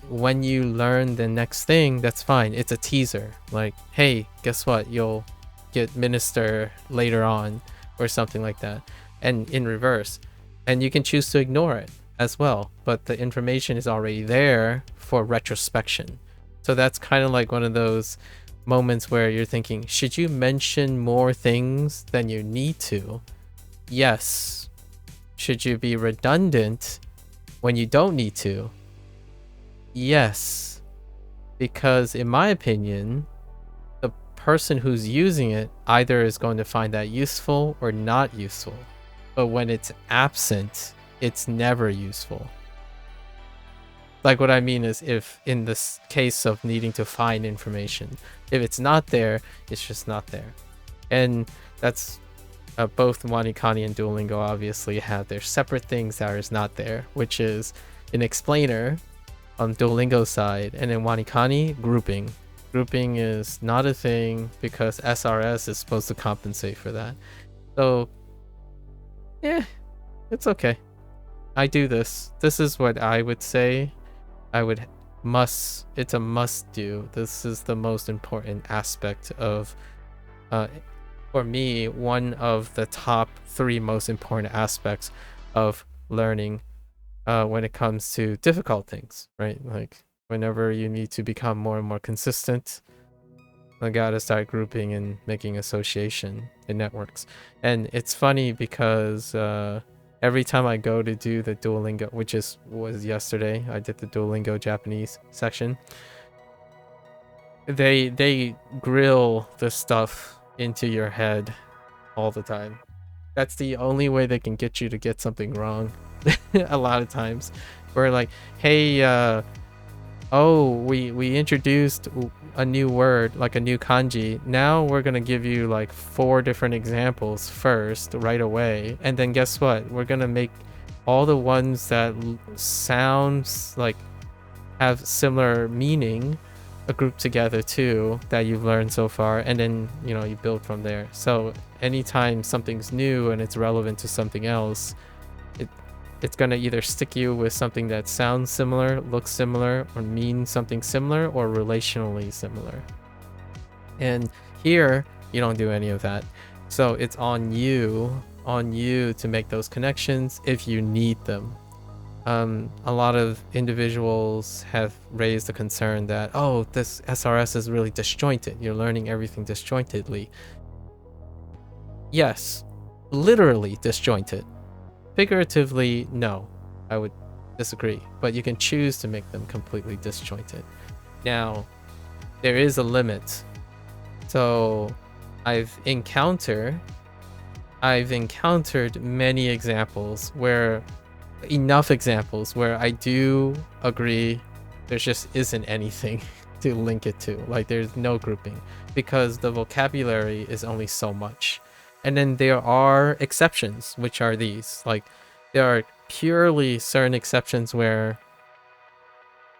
when you learn the next thing, that's fine. It's a teaser. Like, hey, guess what? You'll get minister later on, or something like that, and in reverse, and you can choose to ignore it as well. But the information is already there for retrospection. So that's kind of like one of those moments where you're thinking, should you mention more things than you need to? Yes. Should you be redundant when you don't need to? Yes. Because in my opinion, the person who's using it either is going to find that useful or not useful. But when it's absent, it's never useful. Like, what I mean is, if in this case of needing to find information, if it's not there, it's just not there. And that's both WaniKani and Duolingo obviously have their separate things that is not there, which is an explainer on Duolingo's side, and then WaniKani, grouping. Grouping is not a thing because SRS is supposed to compensate for that. So, yeah, it's okay. I do this. This is what I would say. It's a must do. This is the most important aspect of, for me, one of the top 3 most important aspects of learning when it comes to difficult things, right? Like, whenever you need to become more and more consistent, I gotta start grouping and making association in networks. And it's funny because every time I go to do the Duolingo, which was yesterday, I did the Duolingo Japanese section. They grill the stuff into your head all the time. That's the only way they can get you to get something wrong. A lot of times, we're like, hey, we introduced a new word, like a new kanji. Now we're gonna give you like 4 different examples first right away, and then guess what? We're gonna make all the ones that sounds like have similar meaning a group together too, that you've learned so far, and then you build from there. So anytime something's new and it's relevant to something else, it's gonna either stick you with something that sounds similar, looks similar, or means something similar, or relationally similar. And here, you don't do any of that. So it's on you to make those connections if you need them. A lot of individuals have raised the concern that, oh, this SRS is really disjointed. You're learning everything disjointedly. Yes, literally disjointed. Figuratively, no, I would disagree, but you can choose to make them completely disjointed. Now, there is a limit. So I've encountered many examples enough examples where I do agree there just isn't anything to link it to. Like, there's no grouping because the vocabulary is only so much. And then there are exceptions, which are these. Like, there are purely certain exceptions where,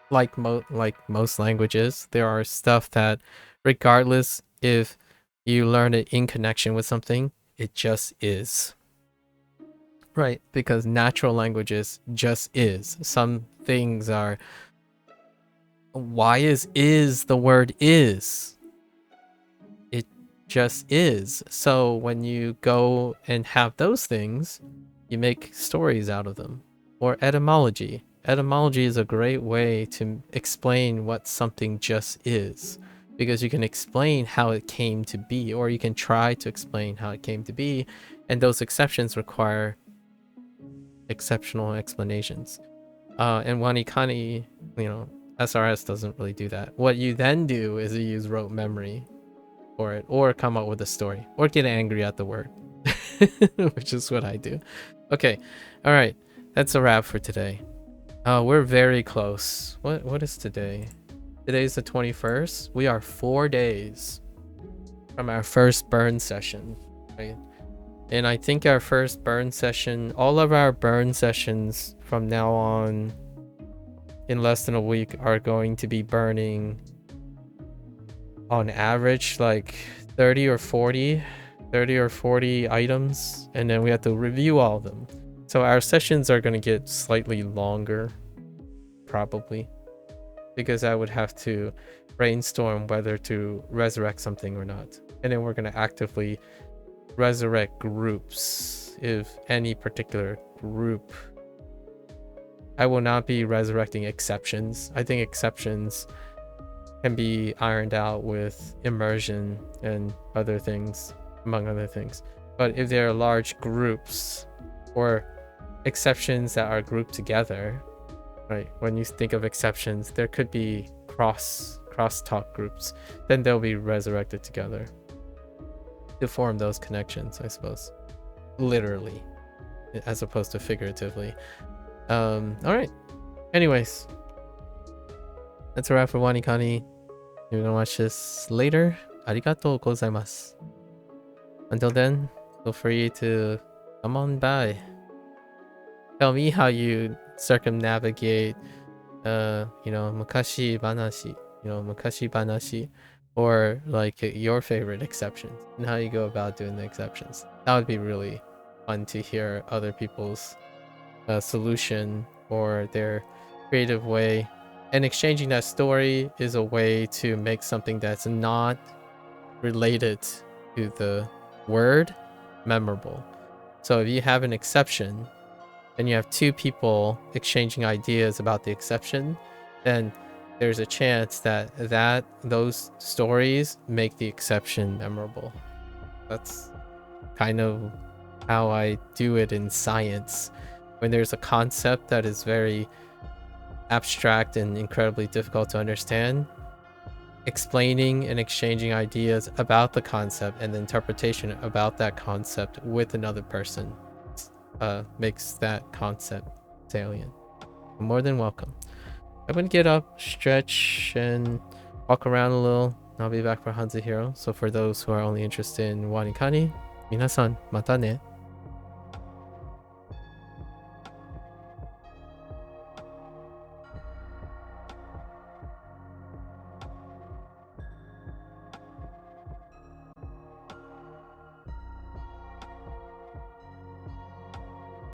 like most languages, there are stuff that, regardless if you learn it in connection with something, it just is. Right, because natural languages just is. Some things are, why is the word is? It just is. So when you go and have those things, you make stories out of them. Or etymology. Etymology is a great way to explain what something just is, because you can explain how it came to be, or you can try to explain how it came to be, and those exceptions require exceptional explanations. And WaniKani, SRS doesn't really do that. What you then do is you use rote memory for it, or come up with a story, or get angry at the word, which is what I do. Okay, all right, that's a wrap for today. We're very close. What is today? Today's the 21st. We are 4 days from our first burn session, right? And I think our first burn session, all of our burn sessions from now on in less than a week are going to be burning on average like 30 or 40 items, and then we have to review all of them. So our sessions are going to get slightly longer, probably, because I would have to brainstorm whether to resurrect something or not. And then we're going to actively resurrect groups. If any particular group, I will not be resurrecting exceptions. I think exceptions can be ironed out with immersion and other things, among other things. But if there are large groups or exceptions that are grouped together, right? When you think of exceptions, there could be cross-talk groups. Then they'll be resurrected together to form those connections, I suppose. Literally, as opposed to figuratively. All right. Anyways, that's a wrap for WaniKani. You're gonna watch this later. Arigatou gozaimasu. Until then, feel free to come on by. Tell me how you circumnavigate, mukashi banashi, or like your favorite exceptions and how you go about doing the exceptions. That would be really fun to hear other people's solution or their creative way. And exchanging that story is a way to make something that's not related to the word memorable. So if you have an exception and you have two people exchanging ideas about the exception, then there's a chance that those stories make the exception memorable. That's kind of how I do it in science. When there's a concept that is very abstract and incredibly difficult to understand, explaining and exchanging ideas about the concept and the interpretation about that concept with another person makes that concept salient. You're more than welcome. I'm gonna get up, stretch, and walk around a little. I'll be back for Hanzo Hero. So for those who are only interested in WaniKani, minasan, mata ne.